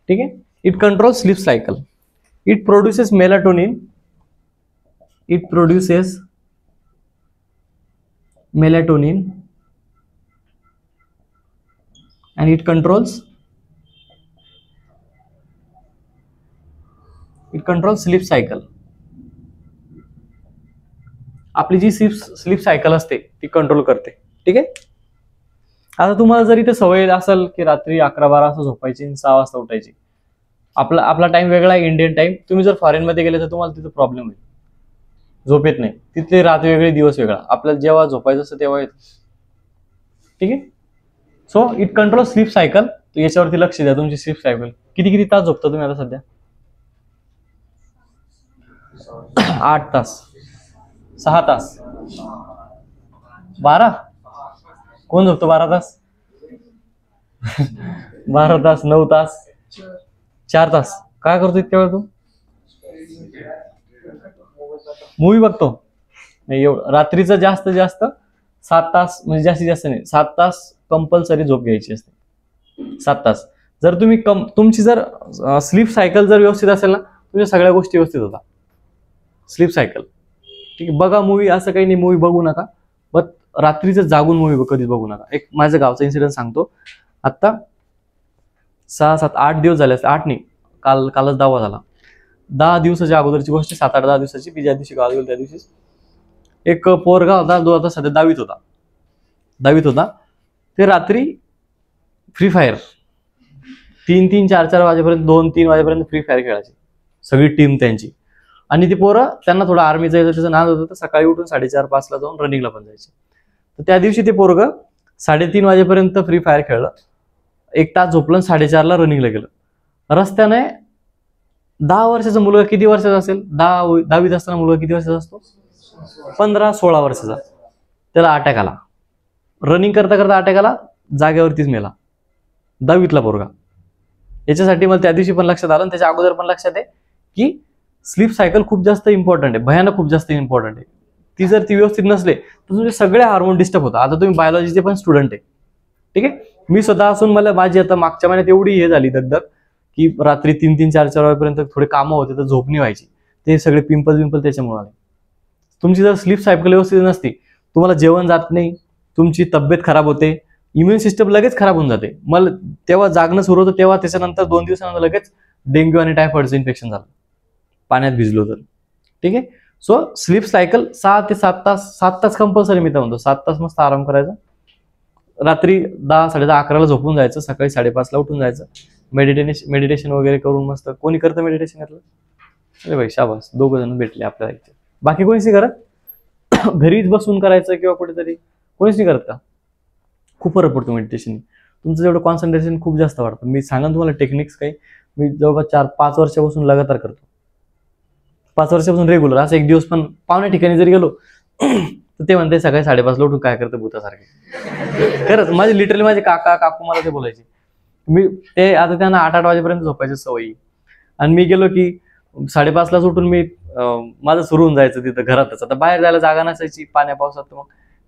ठीक आहे. It control sleep cycle. It produces melatonin. It produces melatonin and it controls sleep cycle. आपली जी स्लीप सायकल असते ती कंट्रोल करते. ठीक आहे. आता तुम्हाला जरी ते सवय असेल की रात्री 11-12 वाजता झोपायची आणि 6 वाजता उठायची, आपला टाइम वेगळा आहे, इंडियन टाइम. तुम्ही जर फॉरेन मध्ये गेले तर तुम्हाला तिथे प्रॉब्लेम होईल, झोप येत नाही. तिथले रात वेगळी, दिवस वेगळा. आपल्याला जेव्हा झोपायचं असतं तेव्हा येत. ठीक आहे. So it control sleep cycle. तर याच्यावरती लक्ष द्या. तुमची स्लीप सायकल किती किती तास झोपता तुम्ही आता सध्या? 8 तास, 6 तास, 12? कोण झोपतो 12 तास? 12 तास, 9 तास, 4 तास. काय करतो इतक्या वेळ तू? मूवी बघतो? नाही, एवढं रात्रीचं जास्त जास्त 7 तास, म्हणजे जास्तीत जास्त नाही, 7 तास कंपल्सरी झोप घ्यायची असते. 7 तास. जर तुम्ही तुमची जर स्लीप सायकल जर व्यवस्थित असेल ना, तुमच्या सगळ्या गोष्टी व्यवस्थित होतात. स्लीप सायकल ठीक आहे. बघा मूवी, असं काही नाही मूवी बघू नका, बट रात्रीचं जागून मूवी कधीच बघू नका. एक माझ्या गावचा इन्सिडेंट सांगतो. आता 6, 7, 8 दिवस झाले असते, 8 नाही, कालच 10वा झाला. 10 दिवसाच्या अगोदरची गोष्ट, 7, 8, 10 दिवसाची. मी ज्या दिवशी गावाला गेलो त्या दिवशी एक पोरगा होता, जो आता सध्या 10वीत होता. ते रात्री फ्री फायर 3-3, 4-4 वाजेपर्यंत, 2-3 वाजेपर्यंत फ्री फायर खेळायची सगळी टीम त्यांची. आणि ती पोरं, त्यांना थोडं आर्मीचा त्याचं नाद होतं, तर सकाळी उठून 4:30-5 ला जाऊन रनिंगला पण जायचे. तर त्या दिवशी ते पोरगं 3:30 वाजेपर्यंत फ्री फायर खेळलं, 1 तास झोपलं, 4:30 ला रनिंगला गेलं. रस्त्याने 10 वर्षाचा मुलगा, किती वर्षाचा असेल, 10वीत असताना मुलगा किती वर्षाचा असतो? 15-16 वर्षाचा. त्याला अटॅक आला. रनिंग करता करता अटॅक आला, जागेवरतीच मेला. 10वीतला पोरगा. याच्यासाठी मला त्या दिवशी पण लक्षात आलं, आणि त्याच्या अगोदर पण लक्षात आहे की स्लीप सायकल खूप जास्त इम्पॉर्टंट आहे, भयानक खूप जास्त इम्पॉर्टंट आहे. ती जर ती व्यवस्थित नसले तर तुमचे सगळे हार्मोन डिस्टर्ब होतात. आता तुम्ही बायोलॉजीचे पण स्टुडंट आहे, ठीक आहे. मी स्वतः असून मला माझी आता मागच्या महिन्यात एवढी हे झाली दगदग की रात्री 3-3, 4-4 वाजेपर्यंत थोडे कामं होते, तर झोप नाही व्हायची. ते सगळे पिंपल त्याच्यामुळे आले. तुमची जर स्लीप सायकल व्यवस्थित नसती, तुम्हाला जेवण जात नाही, तुमची तब्येत खराब होते, इम्युन सिस्टम लगेच खराब होऊन जाते. मला तेव्हा जागणं सुरू होतं, तेव्हा त्याच्यानंतर 2 दिवसानंतर लगेच डेंग्यू आणि टायफॉइडचं इन्फेक्शन झालं, पाण्यात भिजलो तर, ठीक आहे. सो स्लीप सायकल 6 ते 7 तास, 7 तास कंपल्सरी. मी तर म्हणतो 7 तास मस्त आराम करायचा. रात्री 10, 10:30, 11ला झोपून जायचं, सकाळी 5:30 ला उठून जायचं. मेडिटेशन वगैरे करून मस्त. कोणी करतं मेडिटेशन यातलं? अरे भाई शाबास, 2 जण भेटले आपल्याला इथे. बाकी कोणीच नाही करत? घरीच बसून करायचं किंवा कुठेतरी, कोणीच नाही करत का? खूप फरक पडतो मेडिटेशन. तुमचं जेवढं कॉन्सन्ट्रेशन खूप जास्त वाढतं. मी सांगा तुम्हाला टेक्निक्स काही. मी जवळपास 4-5 वर्षापासून लगातार करतो. 5 वर्षापासून रेग्युलर. असं एक दिवस पण पाहुण्या ठिकाणी जरी गेलो तर ते म्हणते सकाळी 5:30 ला उठून काय करतं भूतासारखे. खरंच माझे लिटरली माझे काकू मला ते बोलायचे. मी ते आता त्यांना 8-8 वाजेपर्यंत झोपायची सवयी, आणि मी गेलो की 5:30 लाच उठून मी माझं सुरू होऊन जायचं तिथं घरातच. आता बाहेर जायला जागा नसायची पाण्या पावसात, तर मग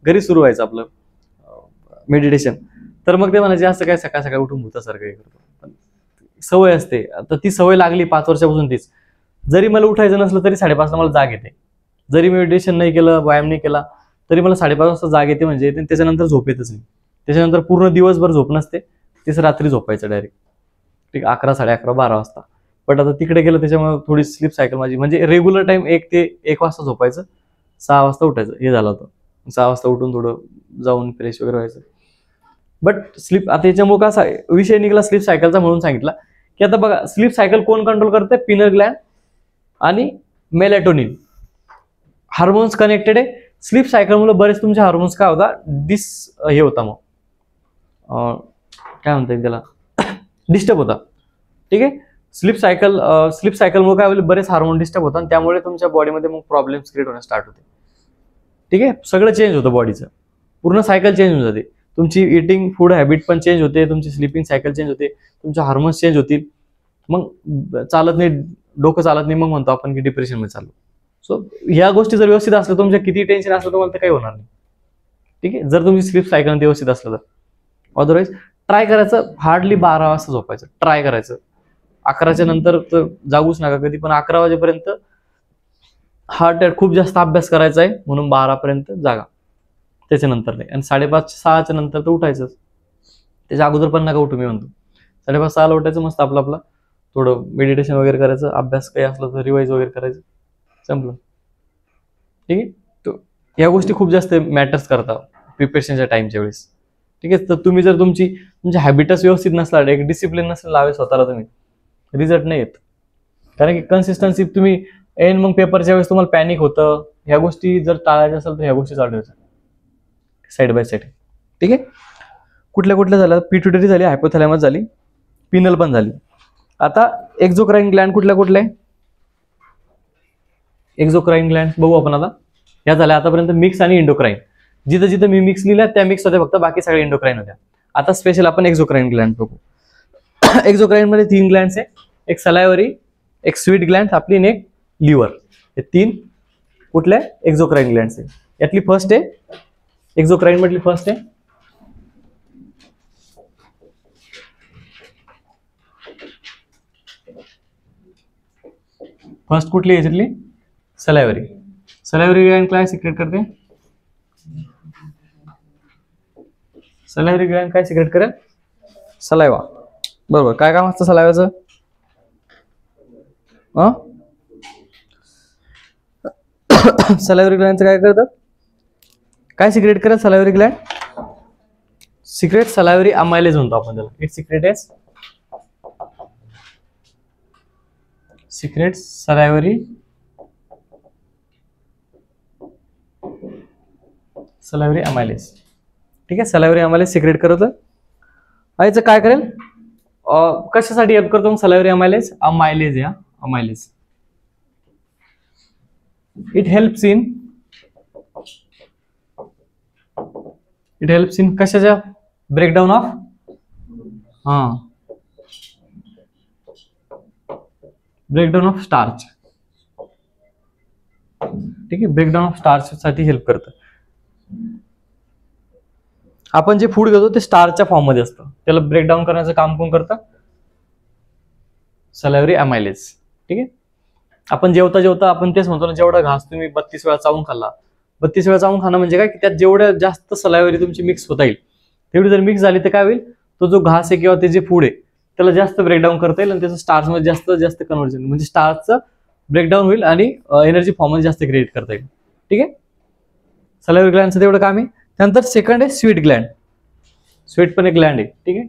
घरी सुरू व्हायचं आपलं मेडिटेशन. तर मग ते म्हणायचे असं काय सकाळ सकाळी उठून भूतासारखं हे करतो. सवय असते. आता ती सवय लागली 5 वर्षापासून तीच. जरी मला उठायचं नसलं तरी 5:30 ला मला जाग येते. जरी मेडिटेशन नाही केलं, व्यायाम नाही केला, तरी मला 5:30 वाजता जाग येते. म्हणजे त्याच्यानंतर झोप येतच नाही. त्याच्यानंतर पूर्ण दिवसभर झोप नसते. तीच रात्री झोपायचं डायरेक्ट, ठीक, 11, 11:30, 12 वाजता. बट आता तिकडे गेलं त्याच्यामुळे थोडी स्लीप सायकल माझी, म्हणजे रेग्युलर टाइम 1 ते 1 वाजता झोपायचं, 6 वाजता उठायचं, हे झालं होतं. 6 वाजता उठून थोडं जाऊन फ्रेश वगैरे व्हायचं. बट स्लीप, आता याच्यामुळे कसा विषय निघाला स्लीप सायकलचा म्हणून सांगितला की आता बघा स्लीप सायकल कोण कंट्रोल करते? पिनल ग्लॅन्ड आणि मेलॅटोनिन हार्मोन्स कनेक्टेड आहे. स्लीप सायकलमुळे बरेच तुमचे हार्मोन्स काय होता, हे होता, मग काय म्हणता येईल त्याला, डिस्टर्ब होता, ठीक आहे. स्लीप सायकलमुळे काय होईल, बरेच हार्मोन डिस्टर्ब होतात, आणि त्यामुळे तुमच्या बॉडीमध्ये मग प्रॉब्लेम्स क्रिएट होण्यास स्टार्ट होते, ठीक आहे. सगळं चेंज होतं, बॉडीचं पूर्ण सायकल चेंज होऊन जाते. तुमची इटिंग फूड हॅबिट पण चेंज होते, तुमची स्लीपिंग सायकल चेंज होते, तुमचे हार्मोन्स चेंज होतील. मग चालत नाही, डोकं चालत नाही, मग म्हणतो आपण की डिप्रेशनमध्ये चाललो. सो ह्या गोष्टी जर व्यवस्थित असल्या, तुमच्या किती टेन्शन असलं तुम्हाला तर काही होणार नाही, ठीक आहे, जर तुमची स्लीप सायकल व्यवस्थित असलं तर. अदरवाईज ट्राय करायचं हार्डली 12 वाजता झोपायचं, ट्राय करायचं. 11च्या नंतर तर जागूच नका कधी, पण 11 वाजेपर्यंत हार्ट रेट खूप जास्त अभ्यास करायचा आहे, म्हणून 12 पर्यंत जागा, त्याच्यानंतर नाही. आणि 5:30, 6च्या नंतर तर उठायचंच. त्याच्या अगोदर पण नका उठू, मी म्हणतो 5:30, 6ला उठायचं, मस्त आपलं थोडं मेडिटेशन वगैरे करायचं, अभ्यास काही असलं तर रिवाईज वगैरे करायचं, संपलं, ठीक आहे. तो या गोष्टी खूप जास्त मॅटर्स करतात प्रिपरेशनच्या टाइमच्या वेळेस, ठीक आहे. तर तुम्ही जर तुमची हॅबिटच व्यवस्थित नसला, एक डिसिप्लिन नसेल लावे स्वतःला, तुम्ही रिझल्ट नाही येत. कारण की कन्सिस्टन्सी तुम्ही एन मग पेपरच्या वेळेस तुम्हाला पॅनिक होतं. ह्या गोष्टी जर टाळायच्या असेल तर ह्या गोष्टी चालू साईड बाय साईड, ठीक आहे. कुठल्या कुठल्या झाल्या, पिट्युटरी झाली, हायपोथॅलॅमस झाली, पिनल पण झाली. आता एक्झोक्राईन ग्लँड कुठल्या कुठल्या आहे? एक्झोक्राईन ग्लँड बघू आपण आता. या झाल्या आतापर्यंत मिक्स आणि इंडोक्राईन. जिथं जिथं मी मिक्स लिहिल्या त्या मिक्स होत्या, फक्त बाकी सगळे इंडोक्राईन होत्या. आता स्पेशल आपण एक्झोक्राईन ग्लँड बघू. एक्झोक्राईन मध्ये 3 ग्लँड्स आहे, एक सलायव्हरी, एक स्वीट ग्लँड आपली आणि एक लिव्हर. हे 3 कुठल्या एक्झोक्राईन ग्लँड्स आहे. यातली फर्स्ट आहे एक्झोक्राईन मधली फर्स्ट आहे फर्स्ट कुठली आहे याच्यातली? सलायव्हरी. सलायव्हरी ग्लँड काय सिक्रेट करते? सलायव्हरी ग्लँड काय सिक्रेट करेल? सलायवा. बरोबर. काय काम असतं सलायवाचं? सलायव्हरी ग्लँडचं काय करतात? काय सिक्रेट करेल salivary gland? Secrete salivary amylase म्हणतो आपण त्याला. It secretes secrete salivary amylase. ठीक आहे, सलायव्हरी अमायलेज सिक्रेट करत. याचं काय करेल? कशासाठी हेल्प करतो मग सलायव्हरी अमायलेज? अमायलेज या अमायलेज. इट हेल्प्स इन कशाच्या? Breakdown of breakdown of starch. ठीक आहे, ब्रेकडाऊन ऑफ स्टार्च साठी हेल्प करतं. आपण जे फूड घेतो ते स्टार्चच्या फॉर्म मध्ये असतं, त्याला ब्रेकडाऊन करण्याचं काम कोण करतं? सलायव्हरी अमायलेज. ठीक आहे, आपण जेवता आपण तेच म्हणतो ना, जेवढा घास तुम्ही 32 वेळा चावून खाल्ला, 32 वेळा चावून खाणं म्हणजे काय की त्यात जेवढ्या जास्त सलायव्हरी तुमची मिक्स होता येईल तेवढी जर मिक्स झाली तर काय होईल? तो जो घास आहे किंवा ते जे फूड आहे त्याला जास्त ब्रेकडाऊन करता येईल आणि त्याचं स्टार्च मध्ये जास्त कन्व्हर्जन, म्हणजे स्टार्चचं ब्रेकडाऊन होईल आणि एनर्जी फॉर्म मध्ये जास्त क्रिएट करता येईल. ठीक आहे, सलायव्हरी ग्लँडचं तेवढं काम आहे. त्यानंतर सेकंड आहे स्वीट ग्लँड. स्वीट पण एक ग्लँड आहे. ठीक आहे,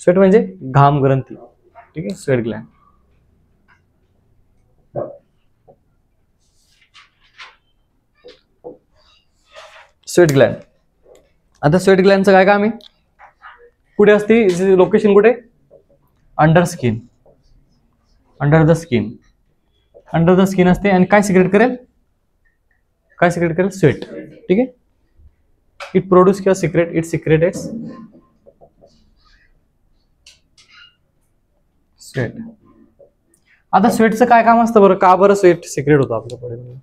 स्वेट म्हणजे घाम ग्रंथी. ठीक आहे, स्वेट ग्लँड. Sweat Gland. आता स्वेट ग्लँडचं काय काम आहे? कुठे असते लोकेशन? कुठे? Under skin. Under the skin असते. आणि काय सिक्रेट करेल? स्वेट. ठीक आहे, इट प्रोड्यूस किंवा सिक्रेट, इट सिक्रेटेड्स स्वेट. आता स्वेटचं काय काम असतं बरं? का बरं स्वेट सिक्रेट होतं आपल्या बॉडीमध्ये?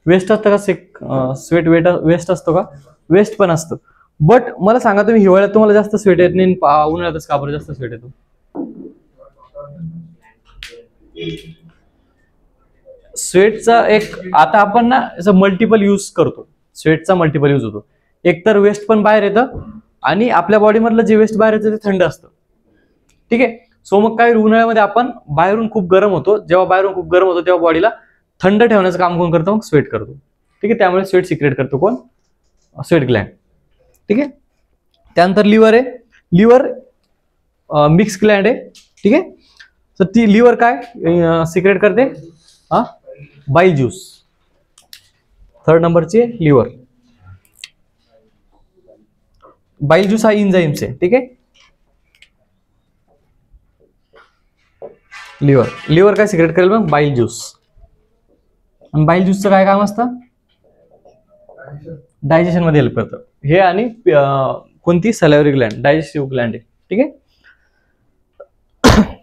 वेस्ट असतं का स्वेट? वेस्ट असतो का? वेस्ट पण असतं. बट मला सांगा तुम्ही, हिवाळ्यात तुम्हाला जास्त स्वेट येत नाही, उन्हाळ्यातच का बरं जास्त स्वेट येतो? स्वेटचा एक आता आपण ना याचा मल्टिपल यूज करतो. स्वेटचा मल्टिपल यूज होतो. एक तर वेस्ट पण बाहेर येतं आणि आपल्या बॉडीमधलं जे वेस्ट बाहेर येतं ते थंड असतं. ठीक आहे, सो मग काय उन्हाळ्यामध्ये आपण बाहेरून खूप गरम होतो, जेव्हा बाहेरून खूप गरम होतो तेव्हा बॉडीला थंड ठेवण्याचं काम कोण करतो? मग स्वेट करतो. ठीक आहे, त्यामुळे स्वेट सिक्रेट करतो कोण? Sweat Gland. ठीक आहे, त्यानंतर लिव्हर आहे. लिव्हर मिक्स ग्लँड आहे. ठीक आहे, तर ती लिव्हर काय सिक्रेट करते? बाईल ज्यूस. थर्ड नंबरची लिव्हर. बाईल ज्यूस हा एन्झाइम्स आहे. ठीक आहे, लिव्हर काय सिक्रेट करेल मग? बाईल ज्यूस. आणि बाईल ज्यूसचं काय काम असतं? डायजेशन मध्ये हेल्प करतं. हे आणि कोणती? सलायव्हरी ग्लँड, डायजेस्टिव्ह ग्लँड आहे. ठीक आहे,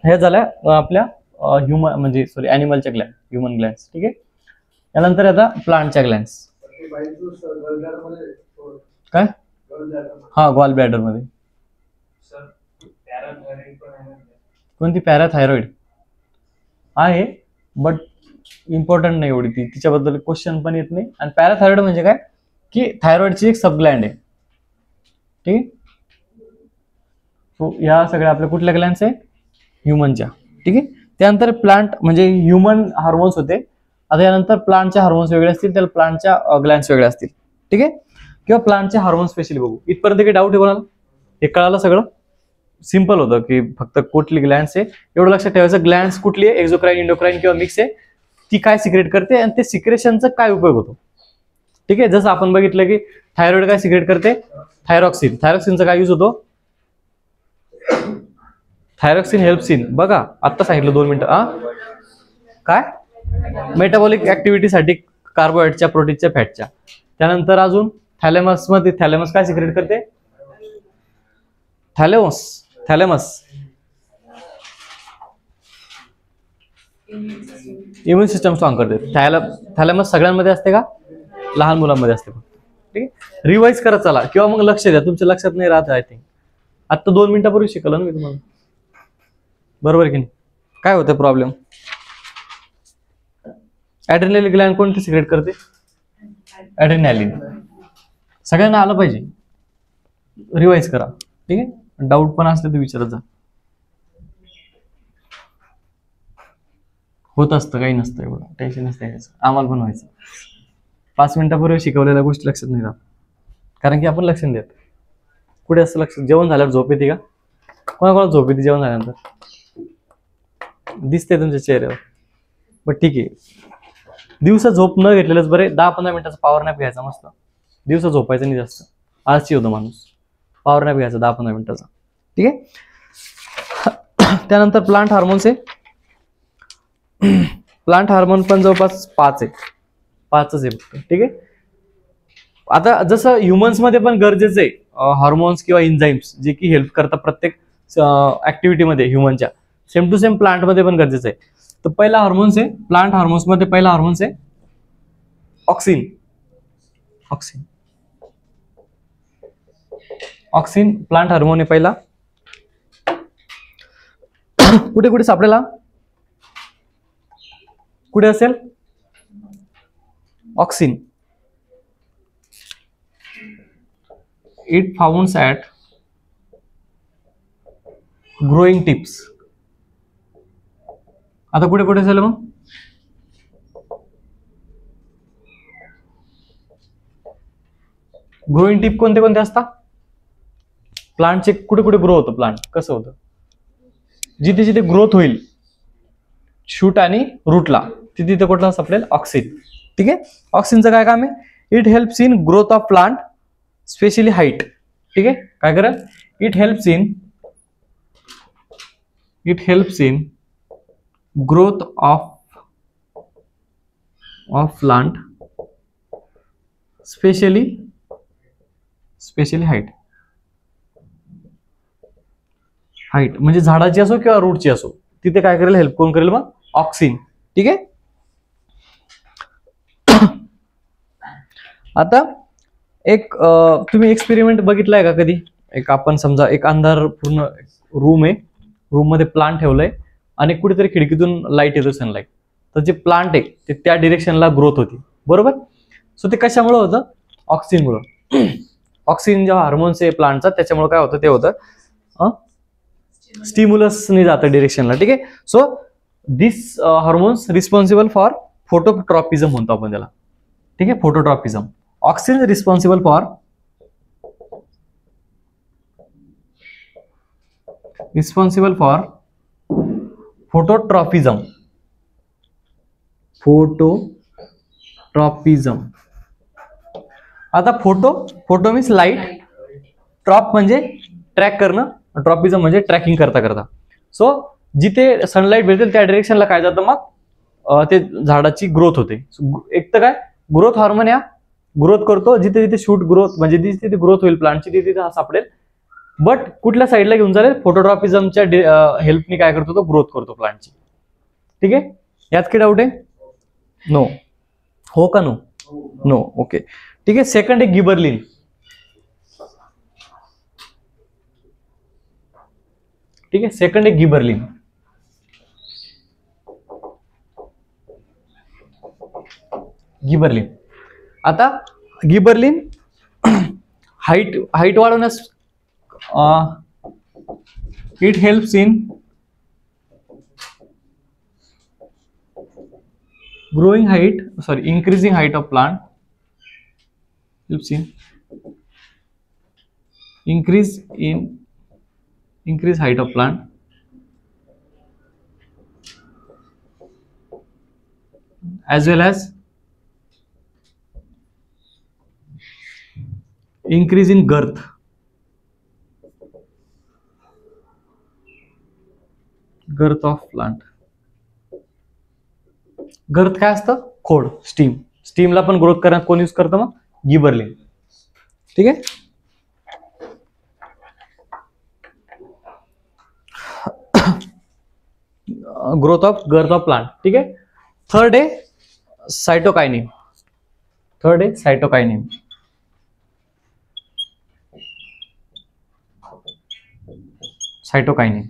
हे झाल्या आपल्या ह्युमन म्हणजे सॉरी ॲनिमलच्या ग्लँड, ह्युमन ग्लँड्स. ठीक आहे, त्यानंतर आता प्लांटच्या ग्लँड्स. काय? गॉल ब्लॅडर मध्ये. कोणती? पॅराथायरॉइड आहे, बट इम्पॉर्टंट नाही एवढी ती, तिच्याबद्दल क्वेश्चन पण येत नाही. आणि पॅराथायरॉइड म्हणजे काय की थायरॉइडची एक सब ग्लँड आहे. ठीक आहे, सो या सगळ्या आपल्या कुठल्या ग्लँड्स आहे? ह्युमनच्या. ठीक आहे, त्यानंतर प्लांट म्हणजे ह्युमन हार्मोन्स होते. आता यानंतर प्लांटच्या हार्मोन्स वेगळे असतील, त्याला प्लांटच्या ग्लँड्स वेगळे असतील. ठीक आहे, किंवा प्लांटचे हार्मोन्स स्पेशली बघू. इथपर्यंत काही डाऊट आहे कोणाला? हे कळालं सगळं? सिंपल होतं की फक्त कुठली ग्लँड्स आहे एवढं लक्षात ठेवायचं. ग्लँड्स कुठली आहे? एक्झोक्राईन, इंडोक्राईन किंवा मिक्स आहे. ती काय सिक्रेट करते आणि ते सिक्रेशनचा काय उपयोग होतो? ठीक आहे. जसं आपण बघितलं की थायरॉइड काय सिक्रेट करते, थायरॉक्सिन. थायरॉक्सिनचा काय यूज होतो, थायरॉक्सिन हेल्प्स इन, बघा आत्ता सांगितलं 2 मिनिटं. काय मेटाबॉलिक ऍक्टिव्हिटीसाठी कार्बोहायड्रेटच्या, प्रोटीनच्या, फॅटच्या. त्यानंतर अजून थॅलेमस मध्ये, थॅलेमस काय सिक्रेट करते, थॅलेमस इम्युन सिस्टम स्ट्रॉंग करते. थॅलेमस सगळ्यांमध्ये असते का, लहान मुलांमध्ये असते. ठीक आहे, रिवाइज करत चला किंवा मग लक्ष द्या, तुमच्या लक्षात नाही राहत. आय थिंक आता 2 मिनिटापूर्वी शिकवलं ना मी तुम्हाला, बरोबर की नाही. काय होतं प्रॉब्लेम, ऍड्रेनलिन ग्लॅन्ड कोणती सिक्रेट करते, ऍड्रेनालिन. सगळ्यांना आलं पाहिजे, रिवाइज करा. ठीक आहे, डाऊट पण असले तर विचारत जा. होत असतं, काही नसतं, एवढं टेन्शन नसतं घ्यायचं. आम्हाला पण व्हायचं. 5 मिनिटापूर्वी शिकवलेल्या गोष्टी लक्षात नाही राहत, कारण की आपण लक्ष नाही देत. कुठे असतं लक्ष, जेवण झाल्यावर झोप येते का, कोणाकोणाला झोप येते जेवण झाल्यानंतर, दिसते तुमच्या चेहऱ्यावर. बट ठीक आहे, दिवसा झोप न घेतलेलंच बरे. 10-15 मिनिटाचा पॉवर नॅप घ्यायचा मस्त. दिवसा झोपायचं नाही जास्त, आळशी होतो माणूस. पॉवर नॅप घ्यायचा 10-15 मिनिटाचा. ठीक आहे. त्यानंतर प्लांट हार्मोन्स आहे. प्लांट हार्मोन पण जवळपास 5 आहे, 5च आहे फक्त. ठीक आहे. आता जसं ह्युमन्स मध्ये पण गरजेचं आहे हार्मोन्स किंवा एन्झाईम्स, जे की हेल्प करतात प्रत्येक ऍक्टिव्हिटीमध्ये ह्युमनच्या, सेम टू सेम प्लांट मध्ये पण गरजेचं आहे. तर पहिला हार्मोन्स आहे प्लांट हार्मोन्स मध्ये, पहिला हार्मोन्स आहे auxin. Auxin, auxin plant hormone आहे पहिला. कुठे कुठे सापडेला, कुठे असेल auxin, it founts at growing tips. आता कुठे कुठे असेल मग, ग्रोइंग टिप कोणते कोणते असतात प्लांटचे, कुठे कुठे ग्रो होतं प्लांट, कसं होतं, जिथे जिथे ग्रोथ होईल शूट आणि रूटला, तिथे तिथे कुठला सापडेल ऑक्सिन. ठीक आहे. ऑक्सिनचं काय काम आहे, it helps in growth of plant, specially height. ठीक आहे, काय करेल, it helps in growth of plant, specially height. Height म्हणजे झाडाची असो किंवा रूटची असो, तिथे काय करेल, हेल्प कोण करेल मग, ऑक्सिन. ठीक आहे. आता एक तुम्ही एक्सपेरिमेंट बघितलाय का कधी, एक आपण समजा एक अंधार पूर्ण रूम आहे, रूम मध्ये प्लांट ठेवलंय आणि कुठेतरी खिडकीतून लाईट येतो, सनलाईट, तर जे प्लांट आहे ते त्या डिरेक्शनला ग्रोथ होती, बरोबर. सो ते कशामुळे होतं, ऑक्सिनमुळे. ऑक्सिन जेव्हा हार्मोन्स आहे प्लांटचा, त्याच्यामुळे काय होतं, ते होतं स्टिम्युलसने जातं डिरेक्शनला. ठीक आहे. So this hormones responsible for phototropism म्हणतो आपण त्याला. ठीक आहे, phototropism. Auxin responsible for phototropism. आता फोटो मीन्स लाईट, ट्रॉप म्हणजे ट्रॅक करणं, ट्रॉपिझम म्हणजे ट्रॅकिंग करता करता. सो जिथे सनलाईट भेटेल त्या डिरेक्शनला काय जातं मग, ते झाडाची ग्रोथ होते. एक तर काय, ग्रोथ हार्मोन या ग्रोथ करतो, जिथे जिथे शूट ग्रोथ म्हणजे जिथे तिथे ग्रोथ होईल प्लांटची, तिथे तिथे हा सापडेल. बट कुठल्या साईडला घेऊन जाईल, फोटोट्रॉपिझमच्या हेल्पने काय करतो, तो ग्रोथ करतो प्लांटची. ठीक आहे, यात काही डाऊट आहे, नो, हो का नो, नो, ओके. ठीक आहे. सेकंड आहे गिबरलिन. ठीक आहे, सेकंड आहे गिबरलिन. गिबरलिन, आता गिबरलिन हाईट वाढवण्यास, it helps in increasing height of plant, helps in increase height of plant, as well as increase in girth. Girth of plant. Girth काय असतं? खोड, स्टीम. स्टीमला पण ग्रोथ करण्यात कोण यूज करतं? मग गिबरलिन. ठीक आहे. Growth of girth of plant. ठीक आहे. थर्ड आहे सायटोकायनिन. थर्ड आहे सायटोकायनिन. सायटोकायनिन.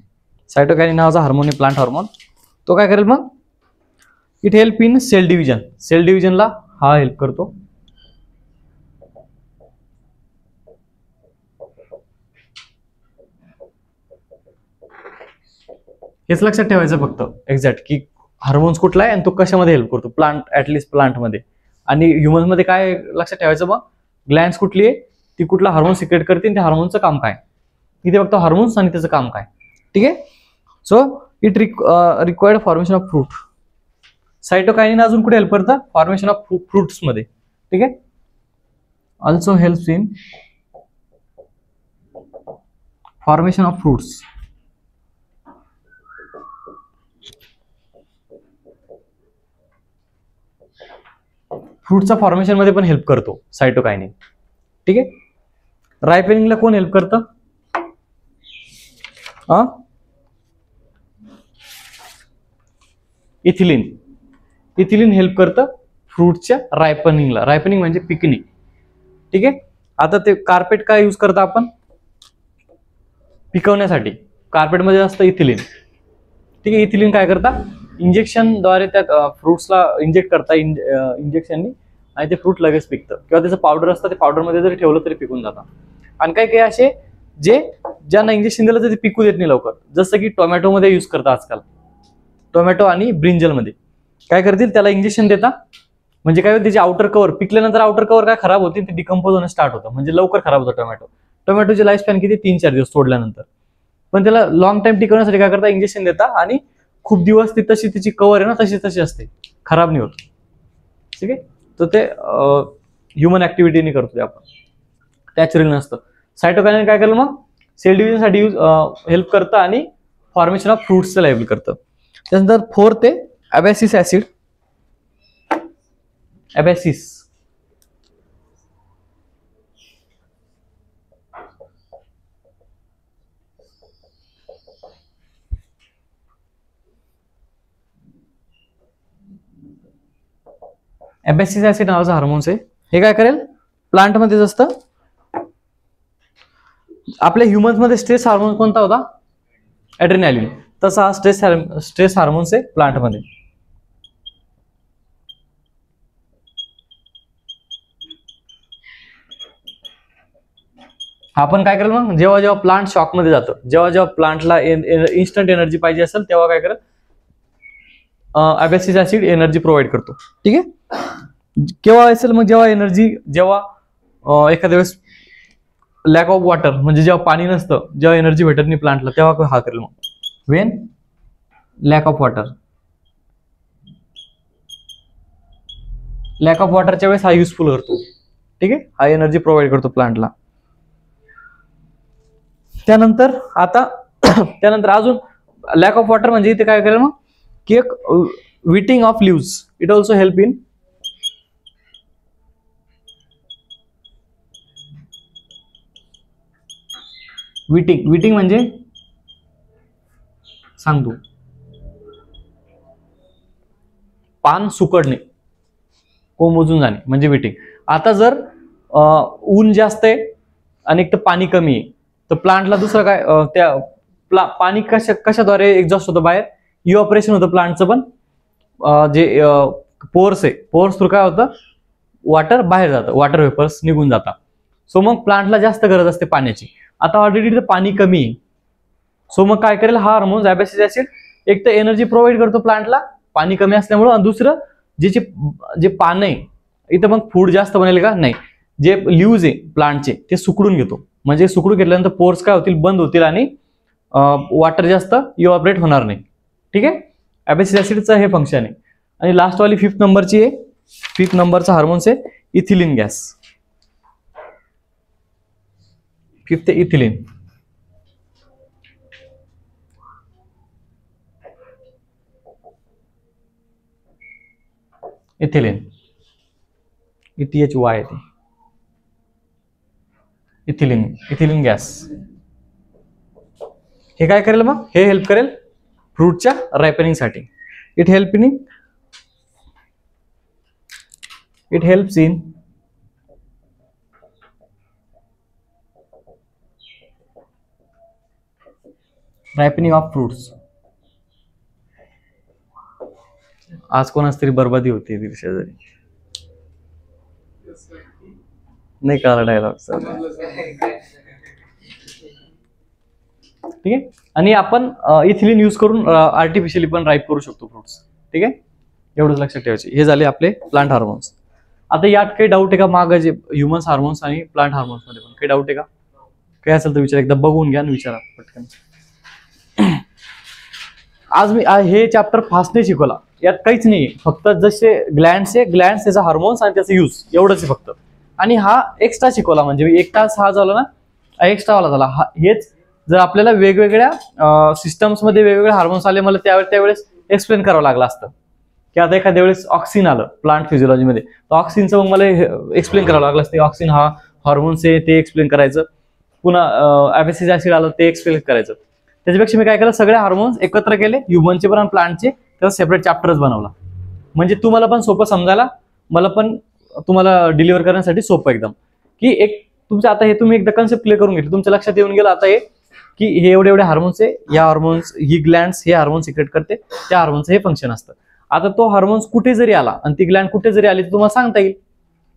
सायटोकायनिन नावाचा हार्मोन आहे, प्लांट हार्मोन. तो काय करेल मग? It help in cell division. Cell डिव्हिजनला हा हेल्प करतो. हेच लक्षात ठेवायचं फक्त एक्झॅक्ट की हार्मोन्स कुठला आहे आणि तो कशामध्ये हेल्प करतो. प्लांट, ऍटलिस्ट प्लांटमध्ये. आणि ह्युमन्स मध्ये काय लक्षात ठेवायचं? मग ग्लॅन्स कुठली आहे, ती कुठला हार्मोन सिक्रेट करते, त्या हार्मोनचं काम काय. इथे फक्त हार्मोन्स आणि त्याचं काम काय. ठीक आहे. So it required formation of fruit. Cytokinin अजून कुठे हेल्प करतं? फॉर्मेशन ऑफ फ्रुट्स मध्ये. ठीक आहे. Also helps in formation of fruits. फ्रूटचा फॉर्मेशन मध्ये पण हेल्प करतो सायटोकायनिन. ठीक आहे. रायपेनिंगला कोण हेल्प करतं? इथिलिन. इथिलिन हेल्प करतं फ्रूटच्या रायपनिंगला. रायपनिंग म्हणजे पिकनिंग. ठीक आहे. आता ते कार्पेट काय यूज करता आपण? पिकवण्यासाठी. कार्पेटमध्ये असतं इथिलिन. ठीक आहे. इथिलिन काय करता? इंजेक्शनद्वारे त्या फ्रुट्सला इंजेक्ट करता इंजेक्शननी, आणि ते फ्रूट लगेच पिकतं. किंवा त्याचं पावडर असतं, ते पावडरमध्ये जरी ठेवलं तरी पिकून जातं. आणि काही काही असे ज्यांना इंजेक्शन दिलं तर ते पिकू देत नाही लवकर. जसं की टोमॅटोमध्ये यूज करतात आजकाल. टोमॅटो आणि ब्रिंजलमध्ये काय करतील? त्याला इंजेक्शन देता, म्हणजे काय होतं? त्याची आउटर कव्हर पिकल्यानंतर आउटर कव्हर काय खराब होते, ते डिकम्पोज होणं स्टार्ट होतं. म्हणजे लवकर खराब होतं टोमॅटो. टोमॅटोची लाईफ स्पॅन किती? 3-4 दिवस तोडल्यानंतर. पण त्याला लॉंग टाइम टिकवण्यासाठी काय करता? इंजेक्शन देता, आणि खूप दिवस ती तशी त्याची कव्हर आहे ना तशी असते, खराब नाही होत. ठीक आहे. तर ते ह्युमन ऍक्टिव्हिटीने करतो ते आपण, नॅचरल नसतं. सायटोकायनिन काय केलं मग? सेल डिव्हिजनसाठी हेल्प करतं आणि फॉर्मेशन ऑफ फ्रुट्सचं हेल्प करतं. त्यानंतर फोर्थ आहे ॲबॅसिस ऍसिड. ॲबॅसिस. ॲबॅसिस ऍसिड नावाचा हार्मोन्स आहे. हे काय करेल? प्लांटमध्येच असतं. आपल्या ह्युमन्स मध्ये स्ट्रेस हार्मोन कोणता होता? ॲड्रेनालिन. तसा हा स्ट्रेस हार्मोन्स आहे प्लांटमध्ये. आपण काय करेल मग? जेव्हा जेव्हा प्लांट शॉक मध्ये जातो, जेव्हा जेव्हा प्लांटला इन्स्टंट एनर्जी पाहिजे असेल, तेव्हा काय करेल? ॲबॅसिस ऍसिड एनर्जी प्रोव्हाइड करतो. ठीक आहे. केव्हा असेल मग? जेव्हा एखाद्या वेळेस लॅक ऑफ वॉटर, म्हणजे जेव्हा पाणी नसतं, जेव्हा एनर्जी भेटत नाही प्लांटला, तेव्हा हा करेल मग. When lack of water. Lack of वॉटरच्या वेळेस हा युजफुल करतो. ठीक आहे. हा एनर्जी प्रोव्हाइड करतो प्लांटला. त्यानंतर अजून लॅक ऑफ वॉटर म्हणजे इथे काय करेल मग? की एक wilting of leaves. It also help in wilting. Wilting म्हणजे सांगतो, पान सुकडणे, कोंबून जाणे म्हणजे विटिंग. आता जर ऊन जास्त आहे आणि एक तर पाणी कमी आहे, तर प्लांटला दुसरं काय? पाणी कशाद्वारे एक्झॉस्ट होतं बाहेर? इव्हॅपोरेशन होतं प्लांटचं. पण जे पोर्स आहे, पोर्स थ्रू काय होतं? वॉटर बाहेर जातं, वॉटर वेपर्स निघून जातात. सो मग प्लांटला जास्त गरज असते पाण्याची. आता ऑलरेडी तर पाणी कमी आहे. सो मग काय करेल? हा हार्मोन ॲबॅसिस ऍसिड एक तर एनर्जी प्रोव्हाइड करतो प्लांटला पाणी कमी असल्यामुळे, आणि दुसरं जे पान आहे, इथं मग फूड जास्त बनेल का? नाही. जे लिव्ज आहे प्लांटचे ते सुकडून घेतो. म्हणजे सुकडून घेतल्यानंतर पोर्स काय होतील? बंद होतील, आणि वॉटर जास्त इव्हॅपोरेट होणार नाही. ठीक आहे. ॲबॅसिस ऍसिडचं हे फंक्शन आहे. आणि लास्ट वाली 5th नंबरची आहे. 5th नंबरचा हार्मोन्स आहे इथिलिन गॅस. फिफ्थ आहे इथिलीन. इथिलीन ETHY ते इथिलीन, इथिलीन गॅस. हे काय करेल मग? हे हेल्प करेल फ्रूटच्या रायपनिंग साठी. It helps in ripening of fruits. आज कोणाच तरी बरबादी होती तिथे शेजारी. नाही कळला डायलॉग. ठीक आहे. आणि आपण इथिलीन यूज करून आर्टिफिशियली पण राईप करू शकतो फ्रुट्स. ठीक आहे, एवढंच लक्षात ठेवायचे. हे झाले आपले प्लांट हार्मोन्स. आता यात काही डाऊट आहे का? मागं जे ह्युमन्स हार्मोन्स आणि प्लांट हार्मोन्स मध्ये पण काही डाऊट आहे का? काही असेल तर विचारा, एकदा बघून घ्या आणि विचारा पटकन. आज मी हे चॅप्टर फास्ट नाही शिकवला, यात काहीच नाही. फक्त जसे ग्लँड्स आहे, ग्लँड्स त्याचा हार्मोन्स आणि त्याचा यूज एवढंच आहे फक्त. आणि हा एक्स्ट्रा शिकवला, म्हणजे 1 तास हा झाला ना, एक्स्ट्रा वाला झाला. हेच जर आपल्याला वेगवेगळ्या सिस्टम्स मध्ये वेगवेगळे हार्मोन्स आले, मला त्यावेळेस एक्सप्लेन करावं लागलं असतं. की आता एखाद्या वेळेस ऑक्सिन आलं प्लांट फिजिओलॉजीमध्ये, तर ऑक्सिनचं मग मला एक्सप्लेन करावं लागलं असतं. ऑक्सिन हा हॉर्मोन्स आहे ते एक्सप्लेन करायचं. पुन्हा ऍब्सिक ऍसिड आलं ते एक्सप्लेन करायचं. त्याच्यापेक्षा मी काय केलं, सगळे हार्मोन्स एकत्र केले, ह्युमनचे पण आणि प्लांटचे, त्याचा सेपरेट चॅप्टरच बनवला. म्हणजे तुम्हाला पण सोपं समजायला, मला पण तुम्हाला डिलिव्हर करण्यासाठी सोपं एकदम. की एक तुमचं आता हे तुम्ही एकदा कन्सेप्ट क्लिअर करून घेतलं, तुमच्या लक्षात येऊन गेलं आता हे की हे एवढे एवढे हार्मोन्स आहे, या हार्मोन्स ही ग्लँड्स हे हार्मोन सिक्रेट करते, त्या हार्मोनचं हे फंक्शन असतं. आता तो हार्मोन्स कुठे जरी आला आणि ती ग्लँड कुठे जरी आली तर तुम्हाला सांगता येईल.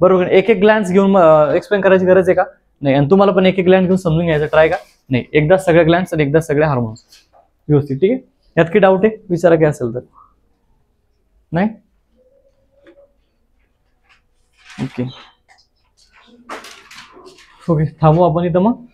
बरोबर. एक एक ग्लँड्स घेऊन एक्सप्लेन करायची गरज आहे का? नाही. आणि तुम्हाला पण एक एक ग्लँड घेऊन समजून घ्यायचं ट्राय का? नाही. एकदा सगळे ग्लँड्स आणि एकदा सगळे हार्मोन्स व्यवस्थित. ठीक आहे. यात काही डाऊट आहे? विचारा काय असेल तर. नाही. ओके, थांबू आपण इथं मग.